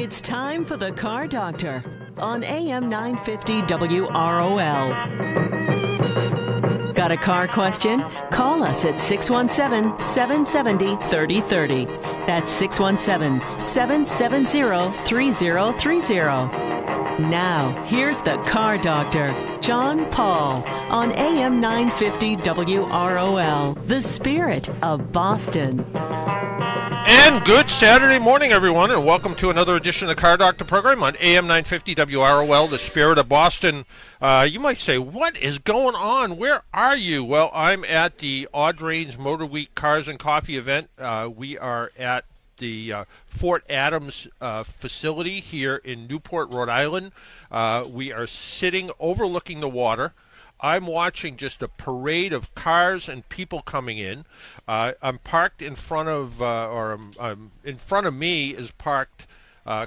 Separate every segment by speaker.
Speaker 1: It's time for the Car Doctor on AM 950 WROL. Got a car question? Call us at 617-770-3030. That's 617-770-3030. Now, here's the Car Doctor, John Paul, on AM 950 WROL, the spirit of Boston.
Speaker 2: And good Saturday morning, everyone, and welcome to another edition of the Car Doctor program on AM 950 WROL, the spirit of Boston. You might say, what is going on? Where are you? Well, I'm at the Audrain Motor Week Cars and Coffee event. We are at the Fort Adams facility here in Newport, Rhode Island. We are sitting overlooking the water. I'm watching just a parade of cars and people coming in. I'm parked in front of, in front of me is parked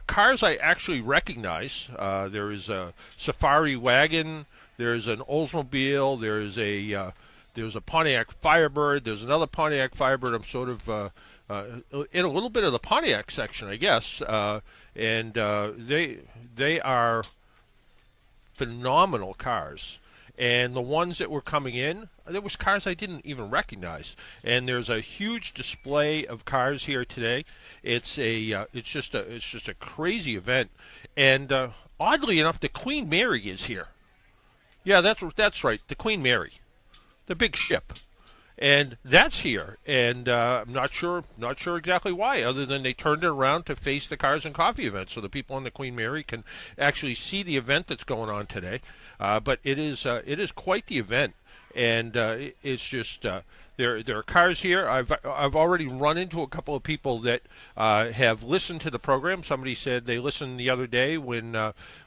Speaker 2: cars I actually recognize. There is a Safari wagon. There's an Oldsmobile. There's a Pontiac Firebird. There's another Pontiac Firebird. I'm sort of in a little bit of the Pontiac section, I guess. And they are phenomenal cars. And the ones that were coming in, there was cars I didn't even recognize. And there's a huge display of cars here today. It's just a crazy event. And oddly enough, the Queen Mary is here. Yeah, that's right, the Queen Mary, the big ship. And that's here, and I'm not sure exactly why, other than they turned it around to face the Cars and Coffee event, so the people on the Queen Mary can actually see the event that's going on today. But it is quite the event, and it's just there are cars here. I've already run into a couple of people that have listened to the program. Somebody said they listened the other day when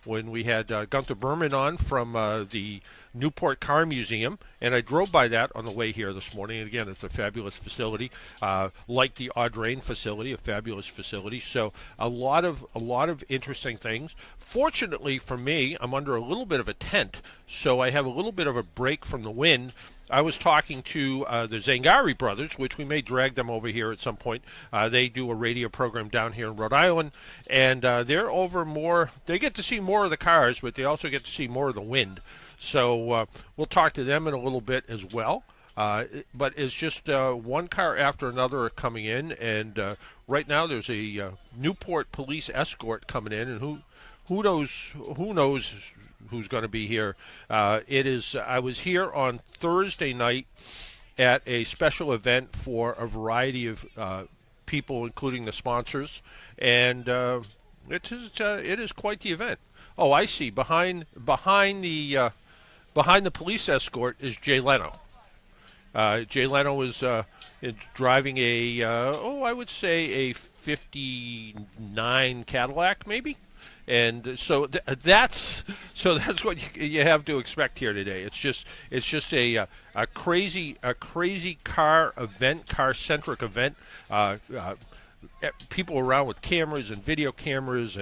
Speaker 2: we had Gunther Berman on from the Newport Car Museum, and I drove by that on the way here this morning. And again, it's a fabulous facility, like the Audrain facility, a fabulous facility. So a lot of interesting things. Fortunately for me, I'm under a little bit of a tent, so I have a little bit of a break from the wind. I was talking to the Zangari brothers, which we may drag them over here at some point. They do a radio program down here in Rhode Island, and they're over more. They get to see more of the cars, but they also get to see more of the wind. So we'll talk to them in a little bit as well. But it's just one car after another are coming in, and right now there's a Newport police escort coming in, and who knows who's going to be here. It is. I was here on Thursday night at a special event for a variety of people, including the sponsors, and it is quite the event. Oh, I see. Behind the police escort is Jay Leno. Jay Leno is driving I would say a '59 Cadillac, maybe. And so that's what you have to expect here today. It's just a crazy car centric event. People around with cameras and video cameras,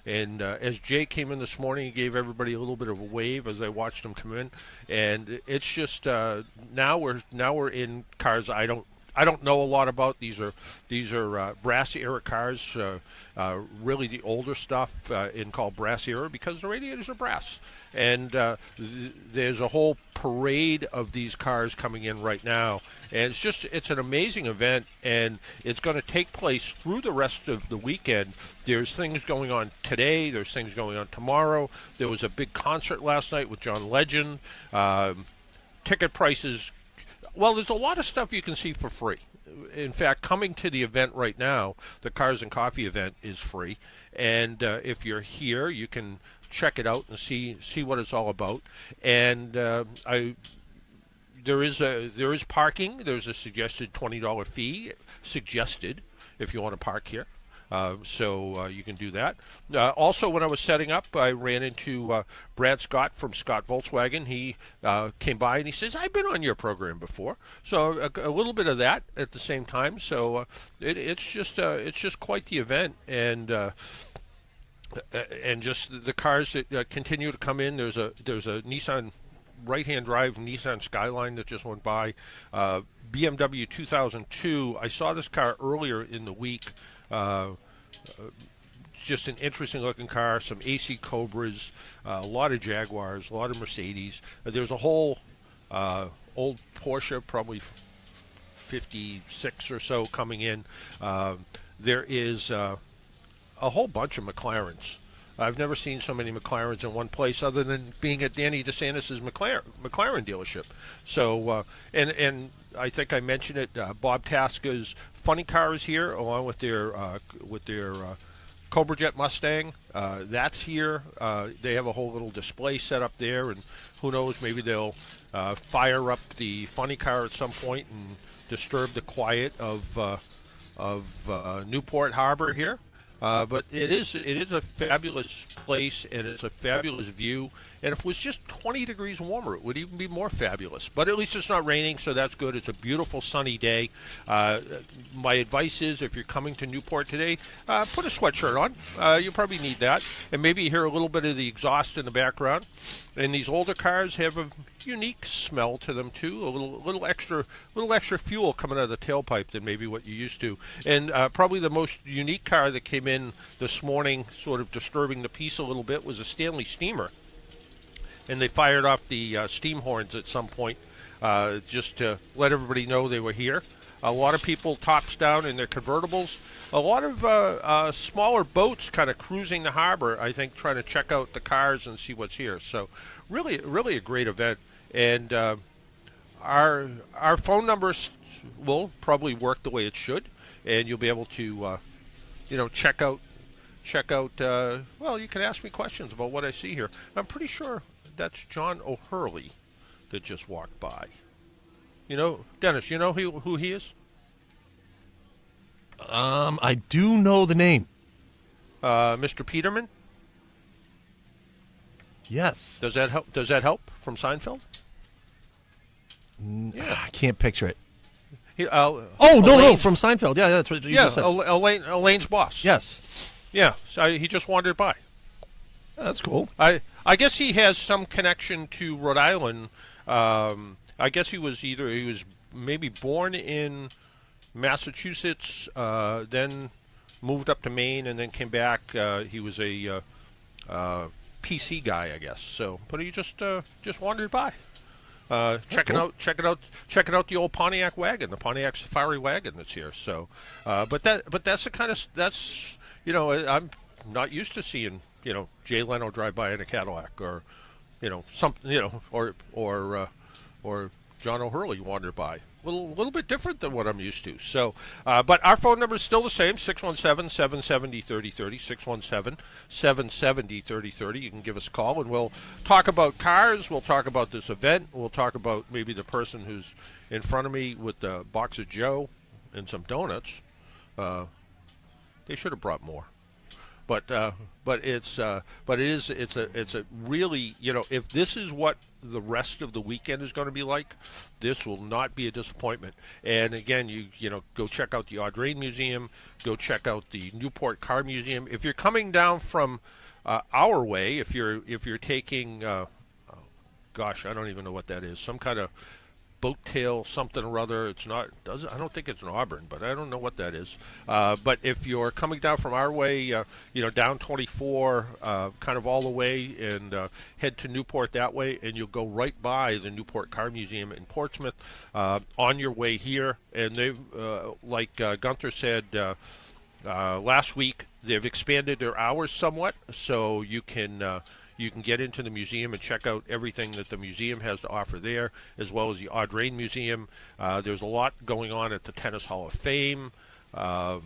Speaker 2: and as Jay came in this morning, he gave everybody a little bit of a wave as I watched him come in, and it's just now we're in cars I don't know a lot about. These are brass era cars, really the older stuff called brass era because the radiators are brass. And there's a whole parade of these cars coming in right now, and it's an amazing event, and it's going to take place through the rest of the weekend. There's things going on today. There's things going on tomorrow. There was a big concert last night with John Legend. Ticket prices. Well, there's a lot of stuff you can see for free. In fact, coming to the event right now, the Cars and Coffee event is free. And if you're here, you can check it out and see what it's all about. And there is parking. There's a suggested $20 fee suggested if you want to park here. So you can do that. Also, when I was setting up, I ran into Brad Scott from Scott Volkswagen. He came by and he says, "I've been on your program before." So a little bit of that at the same time. So it's just quite the event, and just the cars that continue to come in. There's a Nissan right-hand drive Nissan Skyline that just went by. BMW 2002. I saw this car earlier in the week. just an interesting looking car. Some AC Cobras, a lot of Jaguars, a lot of Mercedes. There's a whole old Porsche, probably 56 or so coming in. There is a whole bunch of McLarens. I've never seen so many McLarens in one place, other than being at Danny DeSantis' McLaren dealership. So, and I think I mentioned it. Bob Tasca's Funny Car is here, along with their Cobra Jet Mustang. That's here. They have a whole little display set up there, and who knows, maybe they'll fire up the Funny Car at some point and disturb the quiet of Newport Harbor here. But it is a fabulous place, and it's a fabulous view. And if it was just 20 degrees warmer, it would even be more fabulous. But at least it's not raining, so that's good. It's a beautiful sunny day. My advice is, if you're coming to Newport today, put a sweatshirt on. You probably need that. And maybe you hear a little bit of the exhaust in the background. And these older cars have a unique smell to them too. A little extra fuel coming out of the tailpipe than maybe what you used to. And probably the most unique car that came in this morning, sort of disturbing the peace a little bit, was a Stanley Steamer. And they fired off the steam horns at some point just to let everybody know they were here. A lot of people tops down in their convertibles. A lot of smaller boats kind of cruising the harbor, I think, trying to check out the cars and see what's here. So really a great event. And our phone numbers will probably work the way it should. And you'll be able to, check out. Well, you can ask me questions about what I see here. I'm pretty sure that's John O'Hurley that just walked by. Dennis, you know who he is?
Speaker 3: I do know the name.
Speaker 2: Mr. Peterman?
Speaker 3: Yes.
Speaker 2: Does that help from Seinfeld?
Speaker 3: Yeah. I can't picture it.
Speaker 2: No,
Speaker 3: from Seinfeld. Yeah, that's what you just said.
Speaker 2: Elaine's boss.
Speaker 3: Yes.
Speaker 2: Yeah, so he just wandered by.
Speaker 3: That's cool.
Speaker 2: I guess he has some connection to Rhode Island. I guess he was maybe born in Massachusetts, then moved up to Maine, and then came back. He was a PC guy, I guess. So, but he just wandered by, checking out the old Pontiac wagon, the Pontiac Safari wagon that's here. So, but that's the kind of I'm not used to seeing Jay Leno drive by in a Cadillac, or or John O'Hurley wander by. A little bit different than what I'm used to. So, but our phone number is still the same, 617-770-3030, 617-770-3030. You can give us a call, and we'll talk about cars. We'll talk about this event. We'll talk about maybe the person who's in front of me with the box of Joe and some donuts. They should have brought more. But it's a really, if this is what the rest of the weekend is going to be like, this will not be a disappointment. And again, you go check out the Audrain Museum, go check out the Newport Car Museum. If you're coming down from our way, if you're taking, I don't even know what that is, some kind of boat tail something or other. It's not. I don't think it's an Auburn, but I don't know what that is. But if you're coming down from our way, down 24, kind of all the way, and head to Newport that way, and you'll go right by the Newport Car Museum in Portsmouth on your way here. And they've, like Gunther said last week, they've expanded their hours somewhat, so you can get into the museum and check out everything that the museum has to offer there, as well as the Audrain Museum. There's a lot going on at the Tennis Hall of Fame. I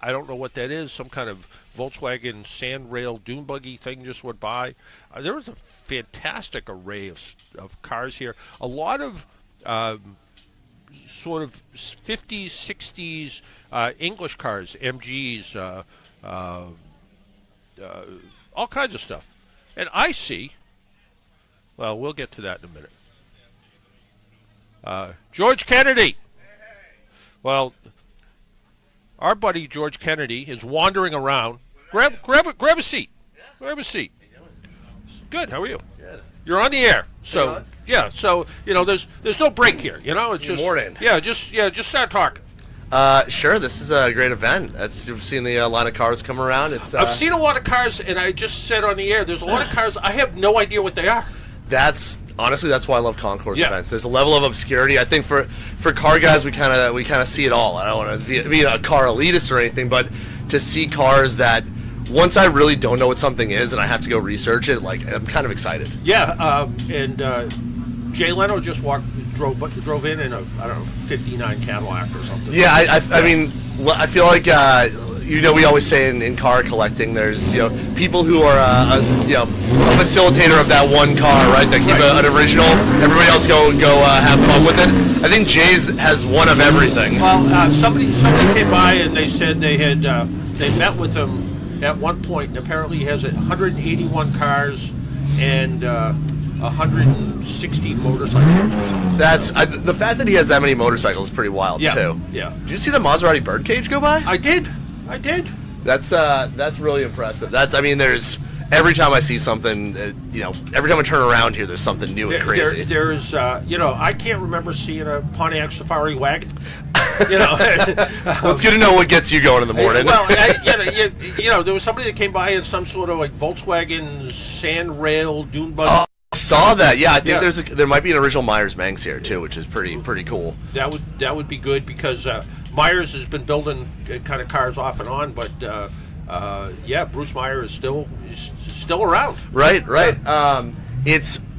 Speaker 2: don't know what that is. Some kind of Volkswagen sand rail dune buggy thing just went by. There was a fantastic array of cars here. A lot of sort of 50s, 60s English cars, MGs, all kinds of stuff. And I see, well, we'll get to that in a minute. George Kennedy. Well, our buddy George Kennedy is wandering around. Grab a seat. Grab a seat. Good. How are you?
Speaker 4: Good.
Speaker 2: You're on the air. So yeah. So there's no break here. It's just
Speaker 4: morning.
Speaker 2: Yeah. Just start talking.
Speaker 4: Sure. This is a great event. You've seen the line of cars come around.
Speaker 2: I've seen a lot of cars, and I just said on the air, there's a lot of cars. I have no idea what they are.
Speaker 4: Honestly, that's why I love concourse events. There's a level of obscurity. I think for car guys, we kind of see it all. I don't want to be a car elitist or anything, but to see cars that once I really don't know what something is and I have to go research it, like I'm kind of excited.
Speaker 2: Yeah, and Jay Leno just drove in a, I don't know, 59 Cadillac or something.
Speaker 4: Yeah, I mean, I feel like we always say in car collecting, there's people who are a facilitator of that one car, right? That keep an original. Everybody else go have fun with it. I think Jay's has one of everything.
Speaker 2: Well, somebody came by and they said they met with him at one point, and apparently he has 181 cars and 160 motorcycles or something.
Speaker 4: That's the fact that he has that many motorcycles is pretty wild too.
Speaker 2: Yeah.
Speaker 4: Did you see the Maserati birdcage go by?
Speaker 2: I did.
Speaker 4: That's really impressive. There's every time I see something, every time I turn around here, there's something new and crazy.
Speaker 2: There's I can't remember seeing a Pontiac Safari wagon. Well,
Speaker 4: it's good to know what gets you going in the morning.
Speaker 2: Well, there was somebody that came by in some sort of like Volkswagen sand rail dune buggy.
Speaker 4: Oh, I saw that. Yeah, I think there might be an original Myers Manx here too, which is pretty cool.
Speaker 2: That would be good because Myers has been building kind of cars off and on, but Bruce Meyer is still around.
Speaker 4: Right.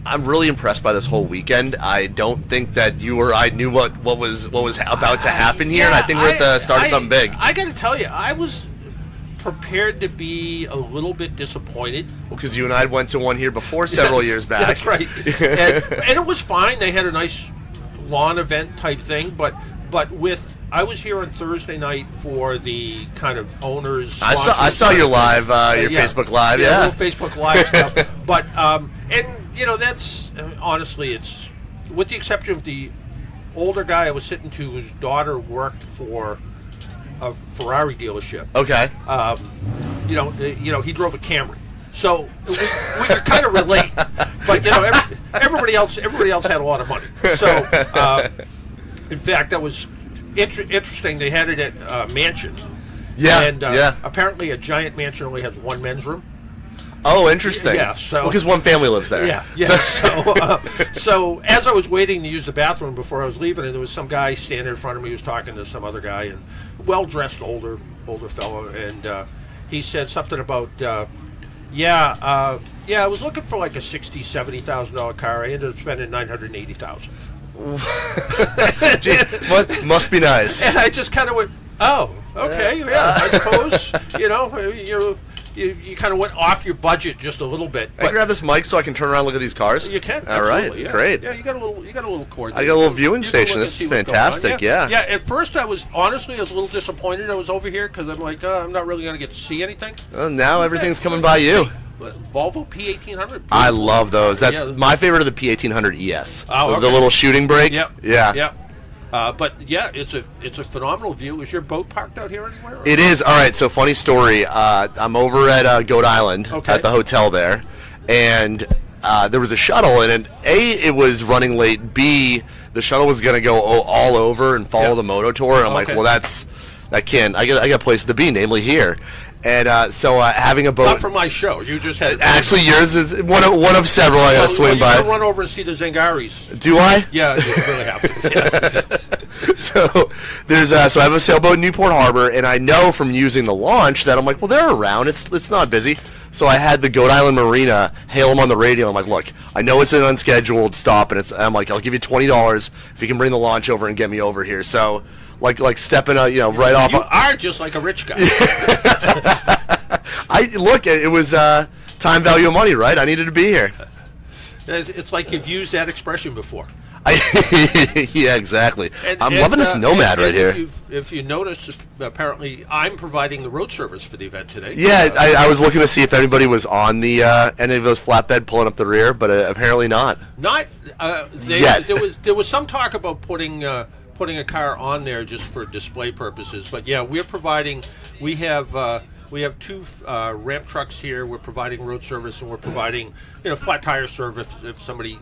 Speaker 4: I'm really impressed by this whole weekend. I don't think that you or I knew what was about to happen here, and I think we're at the start of something big.
Speaker 2: I got to tell you, I was prepared to be a little bit disappointed.
Speaker 4: Well, because you and I went to one here before several years back.
Speaker 2: That's right. and it was fine. They had a nice lawn event type thing, but I was here on Thursday night for the kind of owners.
Speaker 4: I saw your live, Facebook Live,
Speaker 2: yeah, little Facebook Live stuff. But that's honestly, it's with the exception of the older guy I was sitting to, whose daughter worked for a Ferrari dealership.
Speaker 4: Okay.
Speaker 2: He drove a Camry, so we could kind of relate. But everybody else had a lot of money. So in fact, that was interesting. They had it at Mansion.
Speaker 4: Yeah.
Speaker 2: And apparently a giant mansion only has one men's room.
Speaker 4: Oh, interesting.
Speaker 2: Yeah, so
Speaker 4: because one family lives there.
Speaker 2: Yeah. So as I was waiting to use the bathroom before I was leaving, and there was some guy standing in front of me who was talking to some other guy, and well-dressed older fellow, and he said something about, I was looking for like a $60,000-$70,000 car. I ended up spending $980,000.
Speaker 4: Gee, must be nice.
Speaker 2: And I just kind of went, oh, okay, I suppose you kind of went off your budget just a little bit.
Speaker 4: Can I grab this mic so I can turn around and look at these cars?
Speaker 2: You can.
Speaker 4: All right,
Speaker 2: great.
Speaker 4: Yeah,
Speaker 2: you got a little cord.
Speaker 4: I got a little viewing station. This is fantastic. Yeah.
Speaker 2: At first, I was a little disappointed I was over here because I'm like, I'm not really going to get to see anything.
Speaker 4: Well, now everything's coming by you.
Speaker 2: Volvo P1800.
Speaker 4: I love those. That's my favorite of the P1800 ES.
Speaker 2: Oh, okay.
Speaker 4: The little shooting brake.
Speaker 2: Yep.
Speaker 4: Yeah.
Speaker 2: It's a phenomenal view. Is your boat parked out here anywhere? Or?
Speaker 4: It is. All right, so funny story. I'm over at Goat Island at the hotel there, and there was a shuttle, and it was running late. B, the shuttle was going to go all over and follow the Moto Tour, and I'm like, well, that can't. I got places to be, namely here. And so having a boat.
Speaker 2: Not for my show. You just had.
Speaker 4: Actually, yours is one of several I got to swing by.
Speaker 2: You run over and see the Zengaris.
Speaker 4: Do I?
Speaker 2: Yeah, you really have to. Yeah.
Speaker 4: So there's so I have a sailboat in Newport Harbor, and I know from using the launch that I'm like, well, they're around. It's not busy. So I had the Goat Island Marina hail them on the radio. I'm like, look, I know it's an unscheduled stop, and I'm like, I'll give you $20 if you can bring the launch over and get me over here. So. Like stepping out, right off.
Speaker 2: You are just like a rich guy.
Speaker 4: It was time value of money, right? I needed to be here.
Speaker 2: It's like you've used that expression before.
Speaker 4: Yeah, exactly. I'm loving this Nomad right here.
Speaker 2: If you notice, apparently I'm providing the road service for the event today.
Speaker 4: Yeah, I was looking to see if anybody was on the any of those flatbed pulling up the rear, but apparently not.
Speaker 2: Not
Speaker 4: yet.
Speaker 2: There was some talk about putting a car on there just for display purposes, but yeah, we're providing. We have two ramp trucks here. We're providing road service, and we're providing flat tire service if somebody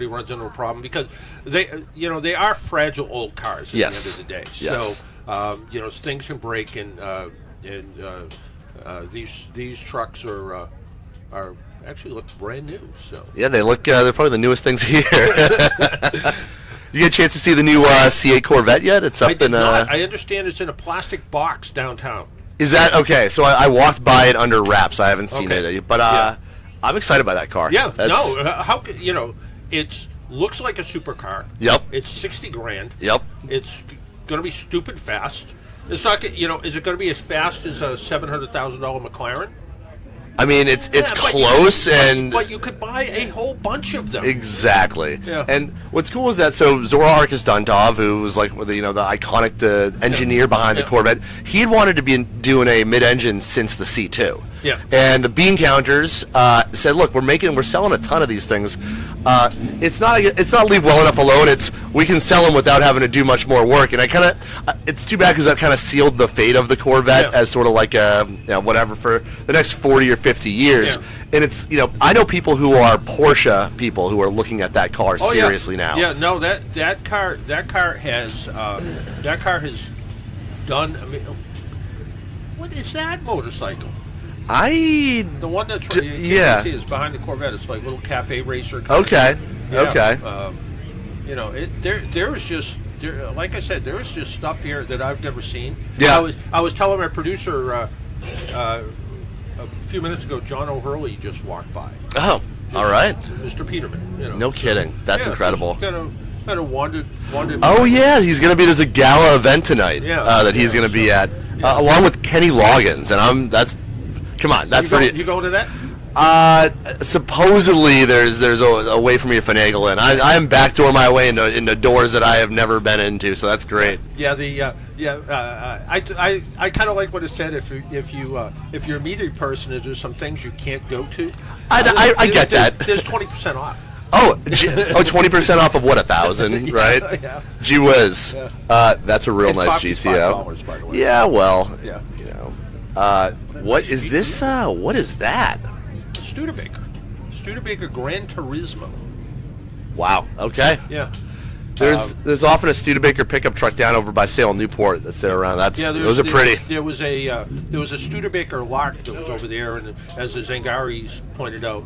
Speaker 2: runs into a problem, because they are fragile old cars at the end of the day.
Speaker 3: Yes.
Speaker 2: So things can break, and these trucks are actually look brand new. So
Speaker 4: yeah, they look they're probably the newest things here. You get a chance to see the new C8 Corvette yet? It's up
Speaker 2: I did not. I understand it's in a plastic box downtown.
Speaker 4: Is that okay? So I walked by it under wraps. I haven't seen it, but I'm excited by that car.
Speaker 2: Yeah, how it looks like a supercar.
Speaker 4: Yep.
Speaker 2: It's $60,000.
Speaker 4: Yep.
Speaker 2: It's going to be stupid fast. It's not. Is it going to be as fast as a $700,000 McLaren?
Speaker 4: I mean, it's close,
Speaker 2: but you could buy a whole bunch of them.
Speaker 4: Exactly.
Speaker 2: Yeah.
Speaker 4: And what's cool is that Zora Arkus Duntov, who was like the iconic engineer behind the Corvette, he had wanted to be doing a mid-engine since the C2.
Speaker 2: Yeah.
Speaker 4: And the bean counters said, "Look, we're selling a ton of these things. It's not leave well enough alone. We can sell them without having to do much more work." And it's too bad because that kind of sealed the fate of the Corvette as sort of like whatever for the next 40 or 50 years. Yeah. And it's I know people who are Porsche people who are looking at that car seriously now.
Speaker 2: Yeah, no, that car has done. I mean, what is that motorcycle?
Speaker 4: The
Speaker 2: one that's see is behind the Corvette. It's like a little cafe racer.
Speaker 4: Okay. Okay.
Speaker 2: Like I said, there is just stuff here that I've never seen.
Speaker 4: Yeah.
Speaker 2: I was telling my producer a few minutes ago, John O'Hurley just walked by.
Speaker 4: Oh, all right.
Speaker 2: Mr. Peterman.
Speaker 4: No kidding. That's incredible.
Speaker 2: Kind of wandered.
Speaker 4: Oh yeah, he's going to be. There's a gala event tonight that he's going to be at, along with Kenny Loggins, and Come on, that's pretty.
Speaker 2: You going to that?
Speaker 4: Supposedly there's a way for me to finagle in. I am backdoor my way into doors that I have never been into, so that's great.
Speaker 2: Yeah, I kind of like what it said. If you're a media person, there's some things you can't go to.
Speaker 4: I get that.
Speaker 2: There's 20% off.
Speaker 4: Oh, 20% off of what, 1,000, right?
Speaker 2: Yeah.
Speaker 4: Gee whiz.
Speaker 2: Yeah.
Speaker 4: That's a real nice GTO.
Speaker 2: $5, by the way.
Speaker 4: Yeah, well.
Speaker 2: Yeah.
Speaker 4: What is this? What is that?
Speaker 2: Studebaker Gran Turismo.
Speaker 4: Wow. Okay.
Speaker 2: Yeah.
Speaker 4: There's often a Studebaker pickup truck down over by Salem Newport that's there around. Those are pretty.
Speaker 2: There was a Studebaker lock that was over there, and as the Zangaris pointed out,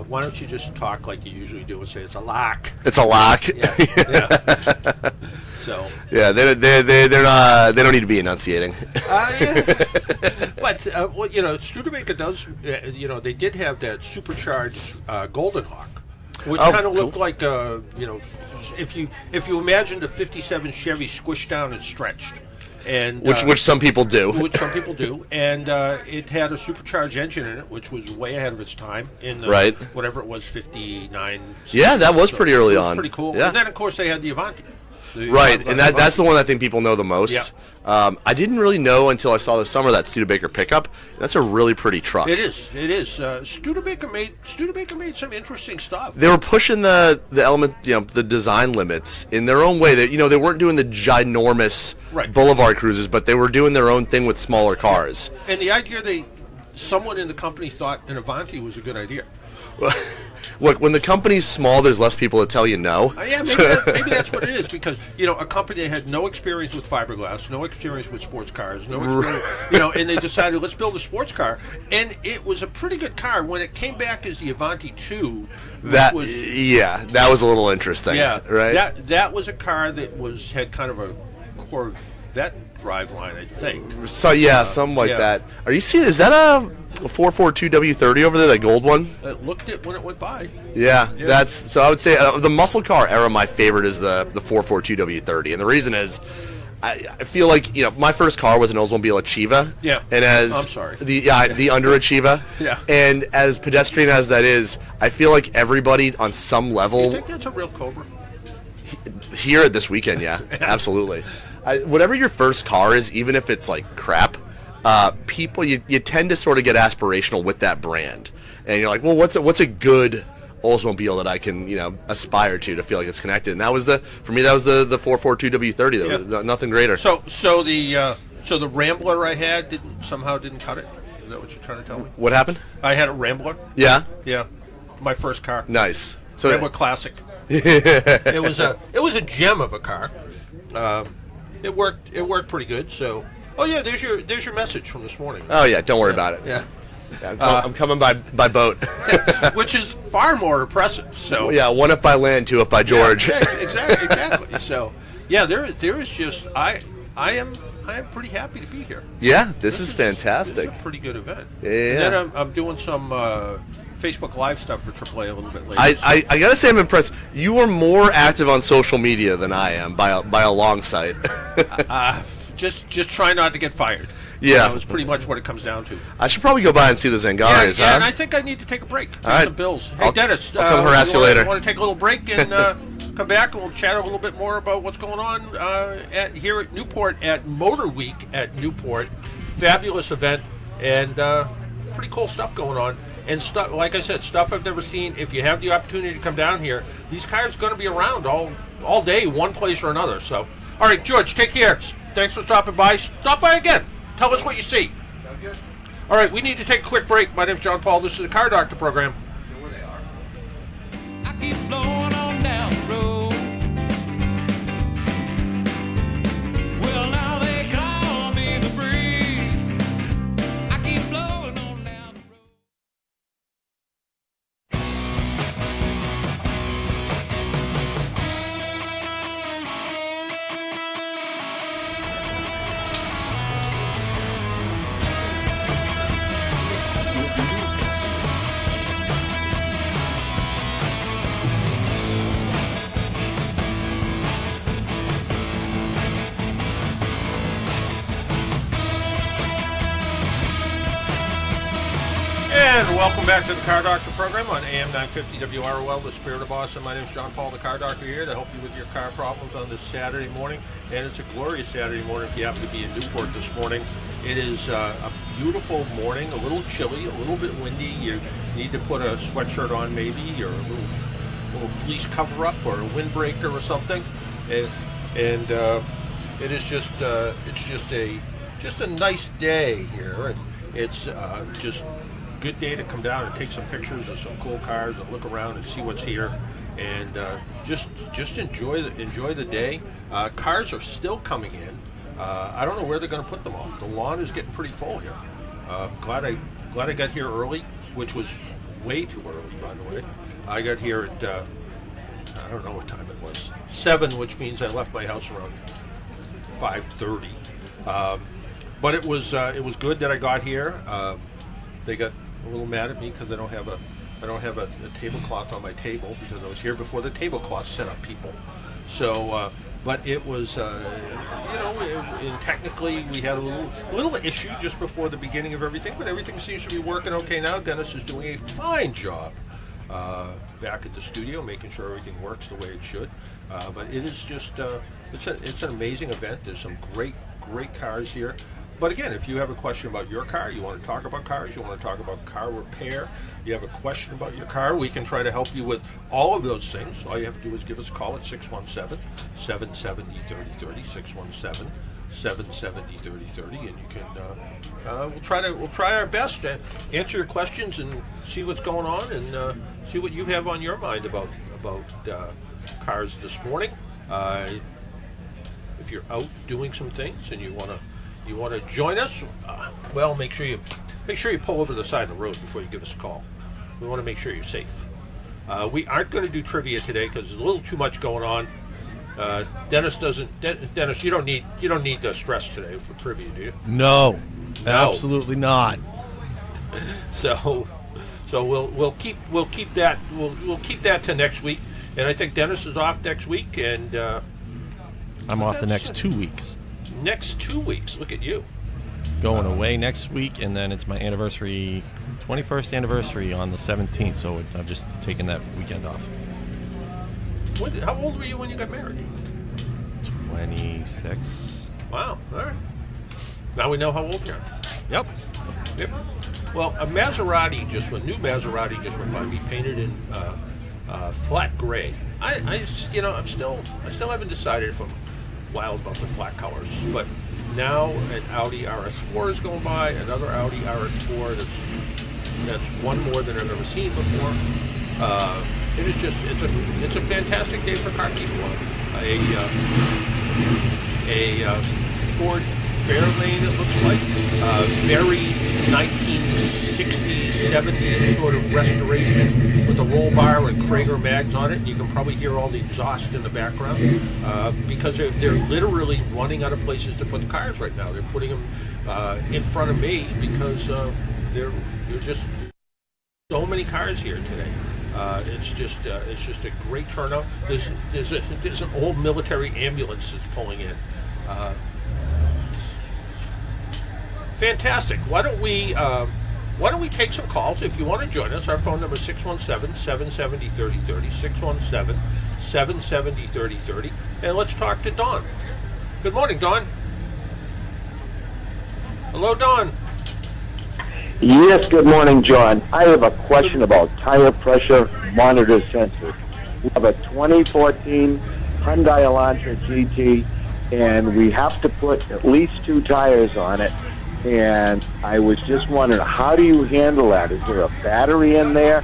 Speaker 2: why don't you just talk like you usually do and say it's a lock?
Speaker 4: It's a lock.
Speaker 2: Yeah. So.
Speaker 4: Yeah, they're not. They don't need to be enunciating.
Speaker 2: But Studebaker does. They did have that supercharged Golden Hawk, which kind of looked like if you imagined a '57 Chevy squished down and stretched, and
Speaker 4: which some people do.
Speaker 2: And it had a supercharged engine in it, which was way ahead of its time in whatever it was, 59.
Speaker 4: Yeah, that was pretty early on.
Speaker 2: Pretty cool.
Speaker 4: Yeah.
Speaker 2: And then of course they had the Avanti.
Speaker 4: And that's the one I think people know the most.
Speaker 2: Yeah.
Speaker 4: I didn't really know until I saw this summer that Studebaker pickup. That's a really pretty truck. It
Speaker 2: is. Studebaker made some interesting stuff.
Speaker 4: They were pushing the element, the design limits in their own way. They weren't doing the ginormous boulevard cruisers, but they were doing their own thing with smaller cars.
Speaker 2: And the idea someone in the company thought an Avanti was a good idea.
Speaker 4: Look, when the company's small, there's less people to tell you no.
Speaker 2: Yeah, maybe that's what it is, because a company that had no experience with fiberglass, no experience with sports cars, no experience, and they decided, let's build a sports car, and it was a pretty good car. When it came back as the Avanti 2,
Speaker 4: that was a little interesting.
Speaker 2: Yeah,
Speaker 4: right.
Speaker 2: That was a car that had kind of a Corvette driveline, I think.
Speaker 4: So something like that. Are you seeing? Is that a 442 W30 over there, that gold one?
Speaker 2: It looked it when it went by.
Speaker 4: Yeah. That's so. I would say the muscle car era, my favorite is the 442 W30, and the reason is, I feel like my first car was an Oldsmobile Achieva.
Speaker 2: Yeah.
Speaker 4: And
Speaker 2: I'm sorry.
Speaker 4: The Underachieva.
Speaker 2: Yeah.
Speaker 4: And as pedestrian as that is, I feel like everybody on some level.
Speaker 2: You think that's a real Cobra?
Speaker 4: Here this weekend, yeah, absolutely. Whatever your first car is, even if it's like crap, people you tend to sort of get aspirational with that brand, and you're like, well, what's a good Oldsmobile that I can aspire to feel like it's connected? And that was for me that was the 442 W30. There was nothing greater.
Speaker 2: So So the Rambler I had didn't cut it? Is that what you're trying to tell me?
Speaker 4: What happened?
Speaker 2: I had a Rambler.
Speaker 4: Yeah.
Speaker 2: Yeah. My first car.
Speaker 4: Nice. So
Speaker 2: Rambler Classic. It was a gem of a car. It worked pretty good. So, oh yeah, there's your message from this morning.
Speaker 4: Oh yeah, don't worry about it.
Speaker 2: Yeah.
Speaker 4: I'm coming by boat.
Speaker 2: Which is far more impressive. So
Speaker 4: yeah, 1 if by land, 2 if by George.
Speaker 2: Yeah, exactly. So yeah, there is just I am pretty happy to be here.
Speaker 4: Yeah, this is fantastic.
Speaker 2: It's a pretty good event.
Speaker 4: Yeah.
Speaker 2: And then I'm doing some Facebook Live stuff for AAA a little bit later.
Speaker 4: I gotta say I'm impressed. You are more active on social media than I am by a long sight.
Speaker 2: Just try not to get fired.
Speaker 4: Yeah,
Speaker 2: it's pretty much what it comes down to.
Speaker 4: I should probably go by and see the Zangaris.
Speaker 2: Yeah, and I think I need to take a break. Take some bills. Hey, Dennis,
Speaker 4: I'll come harass you later.
Speaker 2: Want to take a little break and come back and we'll chat a little bit more about what's going on here at Newport at Motor Week at Newport. Fabulous event and pretty cool stuff going on. And stuff, like I said, stuff I've never seen. If you have the opportunity to come down here, these cars are going to be around all day, one place or another. So, all right, George, take care. Thanks for stopping by. Stop by again. Tell us what you see. All right, we need to take a quick break. My name's John Paul. This is the Car Doctor program.
Speaker 5: Where they are. I keep blowing on down the road. Well, now they call me the breeze. I keep blowing on down the road.
Speaker 2: And welcome back to the Car Doctor program on AM 950 WROL, the Spirit of Boston. My name's John Paul, the Car Doctor, here to help you with your car problems on this Saturday morning. And it's a glorious Saturday morning if you happen to be in Newport this morning. It is a beautiful morning, a little chilly, a little bit windy. You need to put a sweatshirt on maybe, or a little fleece cover-up, or a windbreaker or something. And it is just a nice day here, and it's just good day to come down and take some pictures of some cool cars and look around and see what's here, and just enjoy the day. Cars are still coming in. I don't know where they're going to put them all. The lawn is getting pretty full here. Glad I got here early, which was way too early, by the way. I got here at I don't know what time it was, 7, which means I left my house around 5:30. But it was good that I got here. They got a little mad at me because I don't have a tablecloth on my table, because I was here before the tablecloth set up people. So, but it was, and technically we had a little issue just before the beginning of everything, but everything seems to be working okay now. Dennis is doing a fine job back at the studio, making sure everything works the way it should. But it is just, it's an amazing event. There's some great cars here. But again, if you have a question about your car, you want to talk about cars, you want to talk about car repair, you have a question about your car, we can try to help you with all of those things. All you have to do is give us a call at 617-770-3030, 617-770-3030, and you can, we'll try our best to answer your questions and see what's going on, and see what you have on your mind about cars this morning. If you're out doing some things and you want to join us, well, make sure you pull over the side of the road before you give us a call. We want to make sure you're safe. We aren't going to do trivia today because there's a little too much going on. Dennis, you don't need the stress today for trivia, do you?
Speaker 3: No, absolutely not.
Speaker 2: So we'll keep that to next week. And I think Dennis is off next week, and
Speaker 3: I'm off the next 2 weeks.
Speaker 2: Next 2 weeks, look at you.
Speaker 3: Going away next week, and then it's my 21st anniversary on the 17th, so I'm just taking that weekend off.
Speaker 2: How old were you when you got married?
Speaker 3: 26.
Speaker 2: Wow, all right. Now we know how old you are.
Speaker 3: Yep.
Speaker 2: Well, a new Maserati just went by me, painted in flat gray. I still haven't decided if I'm wild about the flat colors, but now an Audi RS4 is going by, another Audi RS4 that's one more than I've ever seen before. It is just it's a fantastic day for car people. A Ford Fairlane, it looks like, very 1960s, 70s sort of restoration with a roll bar and Krager mags on it. And you can probably hear all the exhaust in the background because they're literally running out of places to put the cars right now. They're putting them in front of me because they're just so many cars here today. It's just a great turnout. There's an old military ambulance that's pulling in. Fantastic. Why don't we take some calls? If you want to join us, our phone number is 617-770-3030, 617-770-3030, and let's talk to Don. Good morning, Don. Hello, Don.
Speaker 6: Yes, good morning, John. I have a question about tire pressure monitor sensors. We have a 2014 Hyundai Elantra GT, and we have to put at least 2 tires on it. And I was just wondering, how do you handle that? Is there a battery in there?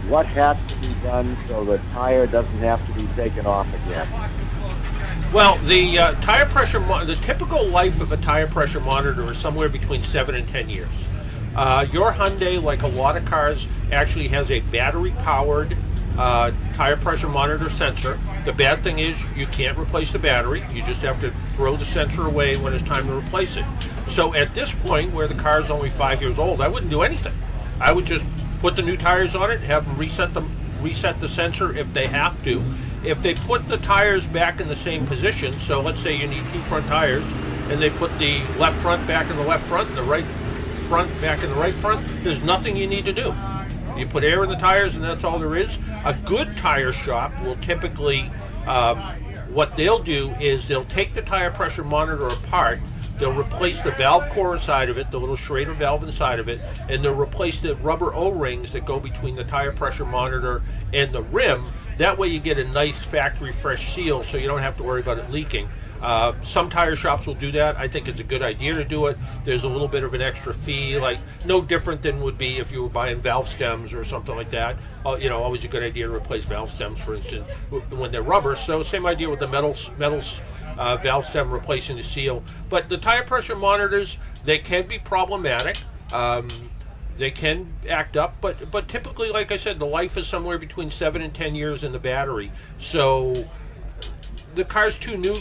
Speaker 6: What has to be done so the tire doesn't have to be taken off again?
Speaker 2: Well, the tire pressure, the typical life of a tire pressure monitor is somewhere between 7 and 10 years. Your Hyundai, like a lot of cars, actually has a battery-powered tire pressure monitor sensor. The bad thing is you can't replace the battery. You just have to throw the sensor away when it's time to replace it. So at this point, where the car is only 5 years old, I wouldn't do anything. I would just put the new tires on it, have them reset the sensor if they have to. If they put the tires back in the same position, so let's say you need 2 front tires, and they put the left front back in the left front and the right front back in the right front, there's nothing you need to do. You put air in the tires and that's all there is. A good tire shop will typically, what they'll do is they'll take the tire pressure monitor apart, they'll replace the valve core inside of it, the little Schrader valve inside of it, and they'll replace the rubber O-rings that go between the tire pressure monitor and the rim. That way you get a nice factory fresh seal so you don't have to worry about it leaking. Some tire shops will do that. I think it's a good idea to do it. There's a little bit of an extra fee, like no different than would be if you were buying valve stems or something like that. Always a good idea to replace valve stems, for instance, when they're rubber. So same idea with the metals valve stem replacing the seal. But the tire pressure monitors, they can be problematic. They can act up, but typically, like I said, the life is somewhere between 7 and 10 years in the battery. So the car's too new,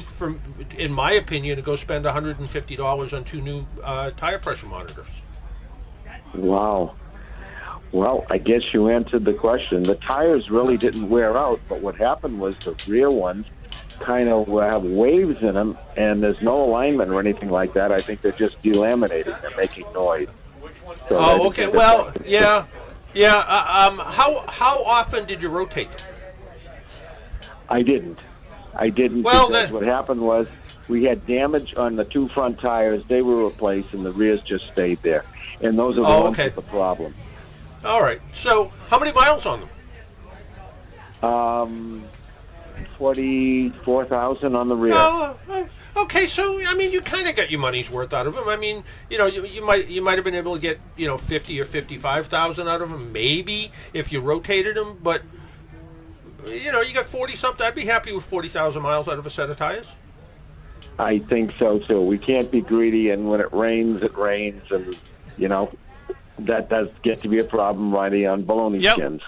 Speaker 2: in my opinion, to go spend $150 on 2 new tire pressure monitors. Wow.
Speaker 6: Well, I guess you answered the question. The tires really didn't wear out, but what happened was the rear ones kind of have waves in them, and there's no alignment or anything like that. I think they're just delaminating. They're making noise. So
Speaker 2: okay. Well, yeah. How often did you rotate them?
Speaker 6: I didn't.
Speaker 2: Well,
Speaker 6: because what happened was we had damage on the 2 front tires. They were replaced, and the rears just stayed there. And those are the ones with the problem.
Speaker 2: All right. So how many miles on
Speaker 6: them? 44,000 on the rear.
Speaker 2: Okay. So I mean, you kind of got your money's worth out of them. I mean, you might have been able to get 50 or 55,000 out of them, maybe if you rotated them, but. You got 40-something. I'd be happy with 40,000 miles out of a set of tires.
Speaker 6: I think so, too. We can't be greedy, and when it rains, and, that does get to be a problem riding on baloney skins.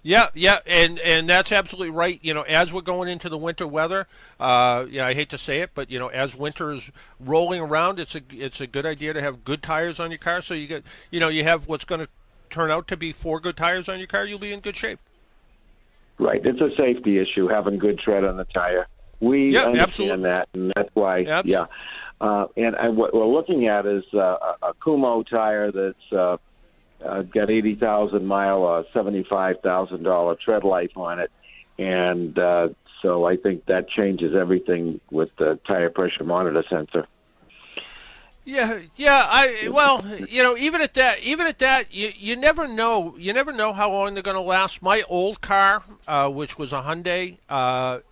Speaker 2: Yeah, and that's absolutely right. As we're going into the winter weather, I hate to say it, but as winter is rolling around, it's a good idea to have good tires on your car. So you get, you have what's going to turn out to be 4 good tires on your car. You'll be in good shape. Right.
Speaker 6: It's a safety issue, having good tread on the tire. We understand that, and that's why, and what we're looking at is a Kumo tire that's got 80,000 mile, $75,000 tread life on it, and so I think that changes everything with the tire pressure monitor sensor.
Speaker 2: Yeah. Well, even at that, you never know. You never know how long they're going to last. My old car, which was a Hyundai,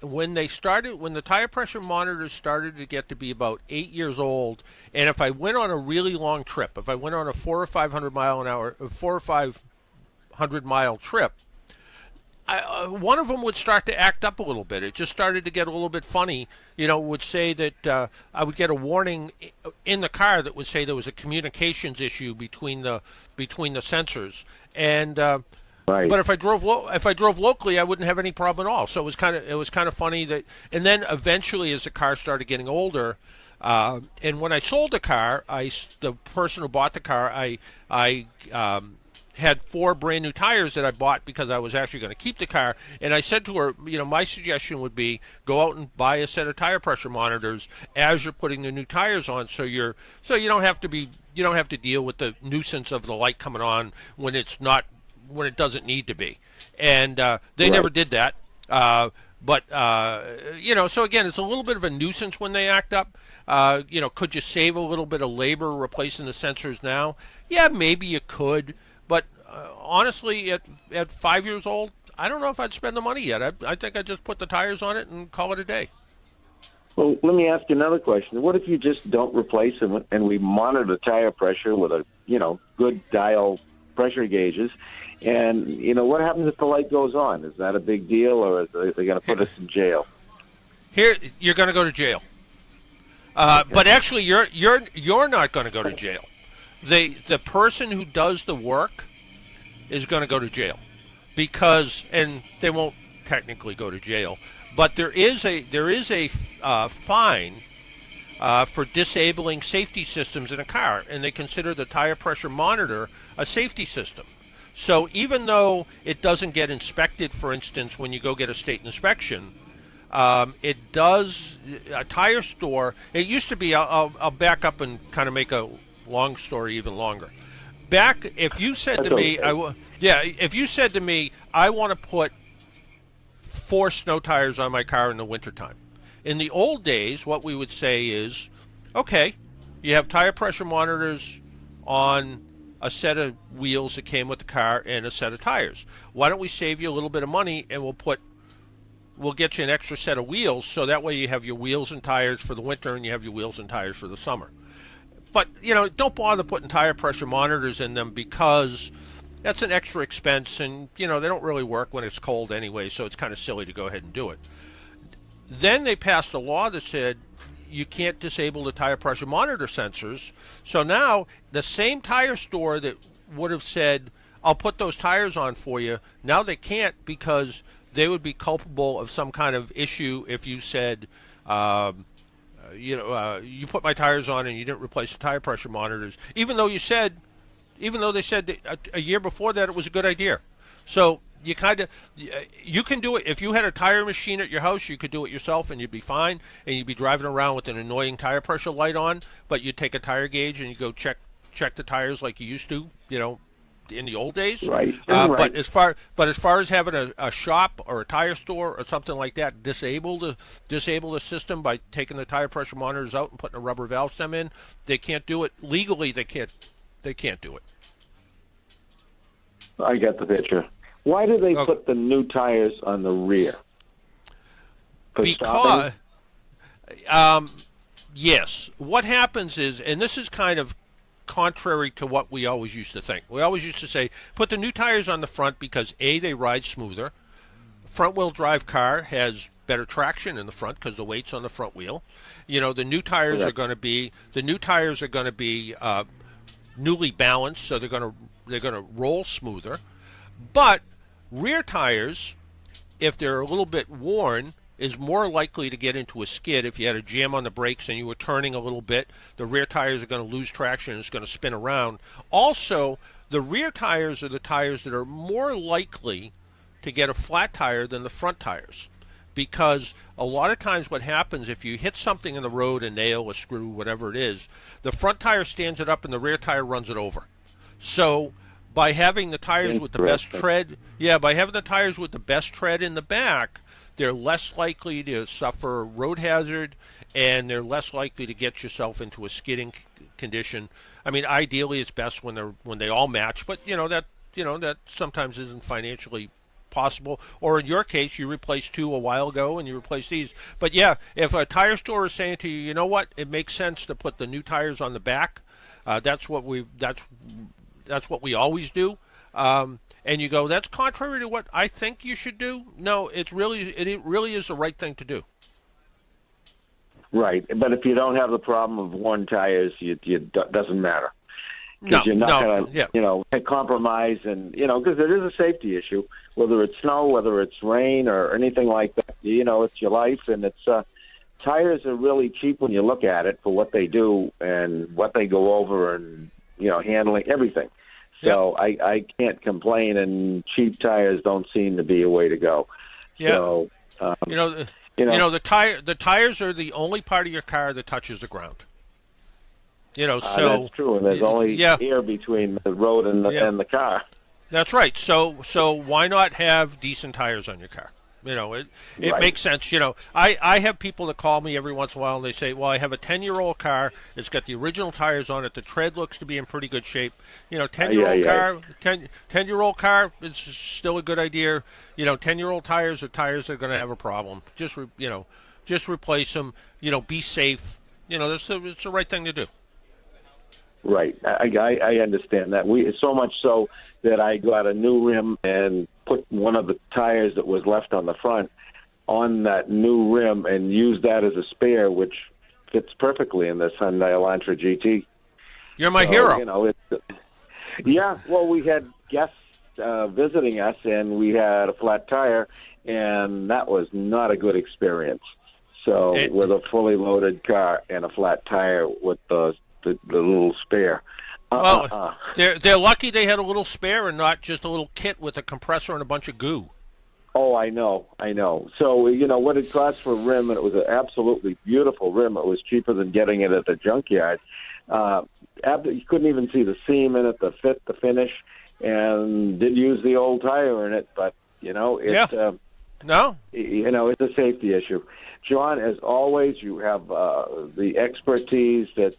Speaker 2: when the tire pressure monitors started to get to be about 8 years old, and if I went on a really long trip, if I went on a 400 or 500 mile trip, one of them would start to act up a little bit. It just started to get a little bit funny. Would say that I would get a warning in the car that would say there was a communications issue between the sensors. And
Speaker 6: Right.
Speaker 2: but if I drove locally, I wouldn't have any problem at all. So it was kind of funny that. And then eventually, as the car started getting older, and when I sold the car, the person who bought the car, I had 4 brand new tires that I bought because I was actually going to keep the car. And I said to her, my suggestion would be go out and buy a set of tire pressure monitors as you're putting the new tires on, so you don't have to deal with the nuisance of the light coming on when it doesn't need to be. And they never did that. So again, it's a little bit of a nuisance when they act up. Could you save a little bit of labor replacing the sensors now? Yeah, maybe you could. But honestly, at 5 years old, I don't know if I'd spend the money yet. I think I'd just put the tires on it and call it a day.
Speaker 6: Well, let me ask you another question. What if you just don't replace them and we monitor the tire pressure with a good dial pressure gauges? And what happens if the light goes on? Is that a big deal, or are they going to put us in jail?
Speaker 2: Here, you're going to go to jail. But actually, you're not going to go to jail. The person who does the work is going to go to jail and they won't technically go to jail, but there is a fine for disabling safety systems in a car, and they consider the tire pressure monitor a safety system. So even though it doesn't get inspected, for instance, when you go get a state inspection, it does. A tire store. It used to be. I'll back up and kind of make a long story even longer. If you said to me, if you said to me, I want to put 4 snow tires on my car in the wintertime. In the old days, what we would say is, okay, you have tire pressure monitors on a set of wheels that came with the car and a set of tires. Why don't we save you a little bit of money and we'll get you an extra set of wheels, so that way you have your wheels and tires for the winter and you have your wheels and tires for the summer. But, don't bother putting tire pressure monitors in them because that's an extra expense, and, they don't really work when it's cold anyway, so it's kind of silly to go ahead and do it. Then they passed a law that said you can't disable the tire pressure monitor sensors. So now the same tire store that would have said, I'll put those tires on for you, now they can't, because they would be culpable of some kind of issue if you said, you put my tires on and you didn't replace the tire pressure monitors, even though they said that a year before that it was a good idea. So you can do it. If you had a tire machine at your house, you could do it yourself and you'd be fine, and you'd be driving around with an annoying tire pressure light on, but you'd take a tire gauge and you go check the tires like you used to, in the old days.
Speaker 6: Right.
Speaker 2: But as far as having a shop or a tire store or something like that disable the system by taking the tire pressure monitors out and putting a rubber valve stem in, they can't do it legally. They can't do it.
Speaker 6: I get the picture. Why do they put the new tires on the rear?
Speaker 2: Because yes, what happens is, and this is kind of contrary to what we always used to think. We always used to say, put the new tires on the front because A, they ride smoother. Front-wheel drive car has better traction in the front because the weight's on the front wheel. The new tires are going to be newly balanced, so they're going to roll smoother. But rear tires, if they're a little bit worn, is more likely to get into a skid. If you had a jam on the brakes and you were turning a little bit, the rear tires are going to lose traction and it's going to spin around. Also, the rear tires are the tires that are more likely to get a flat tire than the front tires, because a lot of times what happens, if you hit something in the road, a nail, a screw, whatever it is, the front tire stands it up and the rear tire runs it over. So by having the tires with the best tread, in the back, they're less likely to suffer road hazard, and they're less likely to get yourself into a skidding condition. I mean, ideally, it's best when they all match, but that sometimes isn't financially possible. Or in your case, you replaced two a while ago and you replaced these. But yeah, if a tire store is saying to you, you know what, it makes sense to put the new tires on the back. That's what we always do. And you go, that's contrary to what I think you should do. No, it really is the right thing to do.
Speaker 6: Right, but if you don't have the problem of worn tires, it doesn't matter.
Speaker 2: No,
Speaker 6: you're not
Speaker 2: no,
Speaker 6: going to, compromise, and because it is a safety issue, whether it's snow, whether it's rain, or anything like that. It's your life, and it's tires are really cheap when you look at it for what they do and what they go over, and handling everything. So I can't complain, and cheap tires don't seem to be a way to go.
Speaker 2: Yeah.
Speaker 6: So,
Speaker 2: the tires are the only part of your car that touches the ground. So
Speaker 6: that's true, and there's only air between the road and the car.
Speaker 2: That's right. So why not have decent tires on your car? It
Speaker 6: Right.
Speaker 2: makes sense. I have people that call me every once in a while and they say, well, I have a 10-year-old car. It's got the original tires on it. The tread looks to be in pretty good shape. 10-year-old car, 10-year-old car is still a good idea. 10-year-old tires are tires that are going to have a problem. Just replace them. Be safe. It's the right thing to do.
Speaker 6: Right, I understand that. So much so that I got a new rim and put one of the tires that was left on the front on that new rim and used that as a spare, which fits perfectly in this Hyundai Elantra GT.
Speaker 2: You're my hero.
Speaker 6: Well, we had guests visiting us, and we had a flat tire, and that was not a good experience. So with a fully loaded car and a flat tire with the little spare.
Speaker 2: Well, they're lucky they had a little spare and not just a little kit with a compressor and a bunch of goo.
Speaker 6: Oh, I know. So, what it cost for a rim, and it was an absolutely beautiful rim. It was cheaper than getting it at the junkyard. You couldn't even see the seam in it, the fit, the finish, and did use the old tire in it. But, it's a safety issue. John, as always, you have the expertise that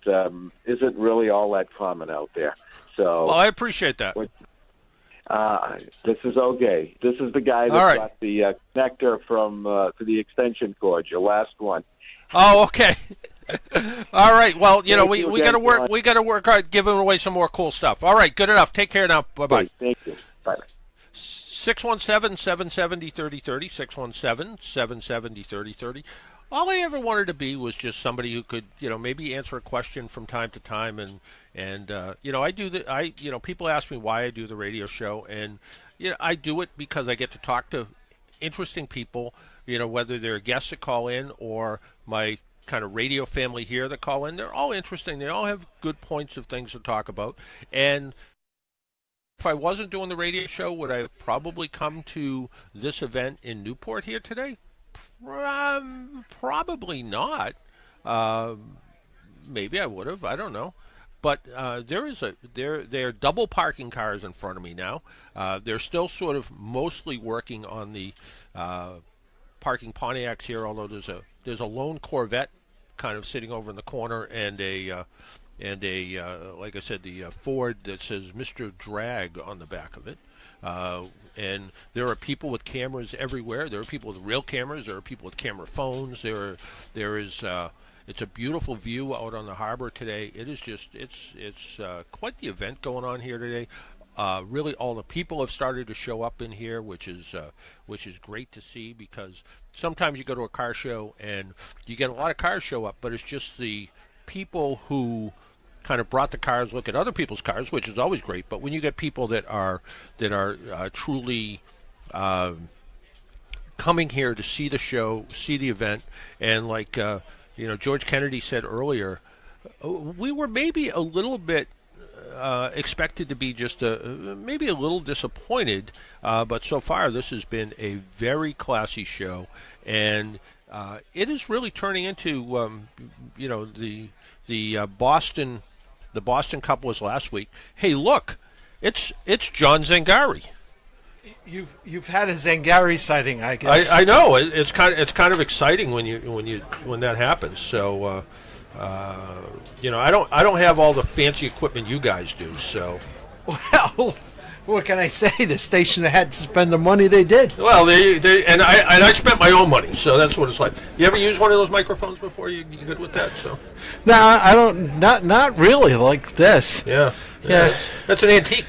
Speaker 6: isn't really all that common out there. So,
Speaker 2: well, I appreciate that.
Speaker 6: This is okay. This is the guy that got the connector from to the extension cord. Your last one.
Speaker 2: Oh, okay. All right. Well, we got to work.
Speaker 6: John.
Speaker 2: We got to work hard giving away some more cool stuff. All right. Good enough. Take care now. Bye bye.
Speaker 6: Thank you. Bye.
Speaker 2: 617-770-3030, 617-770-3030. All I ever wanted to be was just somebody who could, maybe answer a question from time to time, and people ask me why I do the radio show, and I do it because I get to talk to interesting people, whether they're guests that call in or my kind of radio family here that call in. They're all interesting. They all have good points of things to talk about, and if I wasn't doing the radio show, would I have probably come to this event in Newport here today? Probably not. Maybe I would have. I don't know. But there are double parking cars in front of me now. They're still sort of mostly working on the parking Pontiacs here, although there's a lone Corvette kind of sitting over in the corner, and like I said, the Ford that says Mr. Drag on the back of it. And there are people with cameras everywhere. There are people with real cameras. There are people with camera phones. It's a beautiful view out on the harbor today. It is just, it's quite the event going on here today. Really, all the people have started to show up in here, which is great to see, because sometimes you go to a car show and you get a lot of cars show up, but it's just the people who kind of brought the cars, look at other people's cars, which is always great. But when you get people that are truly coming here to see the show, see the event, and like George Kennedy said earlier, we were maybe a little bit expected to be just maybe a little disappointed, but so far this has been a very classy show, and it is really turning into the Boston. The Boston Cup was last week. Hey, look, it's John Zangari.
Speaker 7: You've had a Zangari sighting, I guess.
Speaker 2: I know it's kind of exciting when that happens. So I don't have all the fancy equipment you guys do. So,
Speaker 7: Well, what can I say? The station had to spend the money they did.
Speaker 2: well, I spent my own money, so that's what it's like. You ever use one of those microphones before? You good with that? So,
Speaker 7: No, I don't. Not really like this.
Speaker 2: yeah.
Speaker 7: Yeah.
Speaker 2: That's an antique.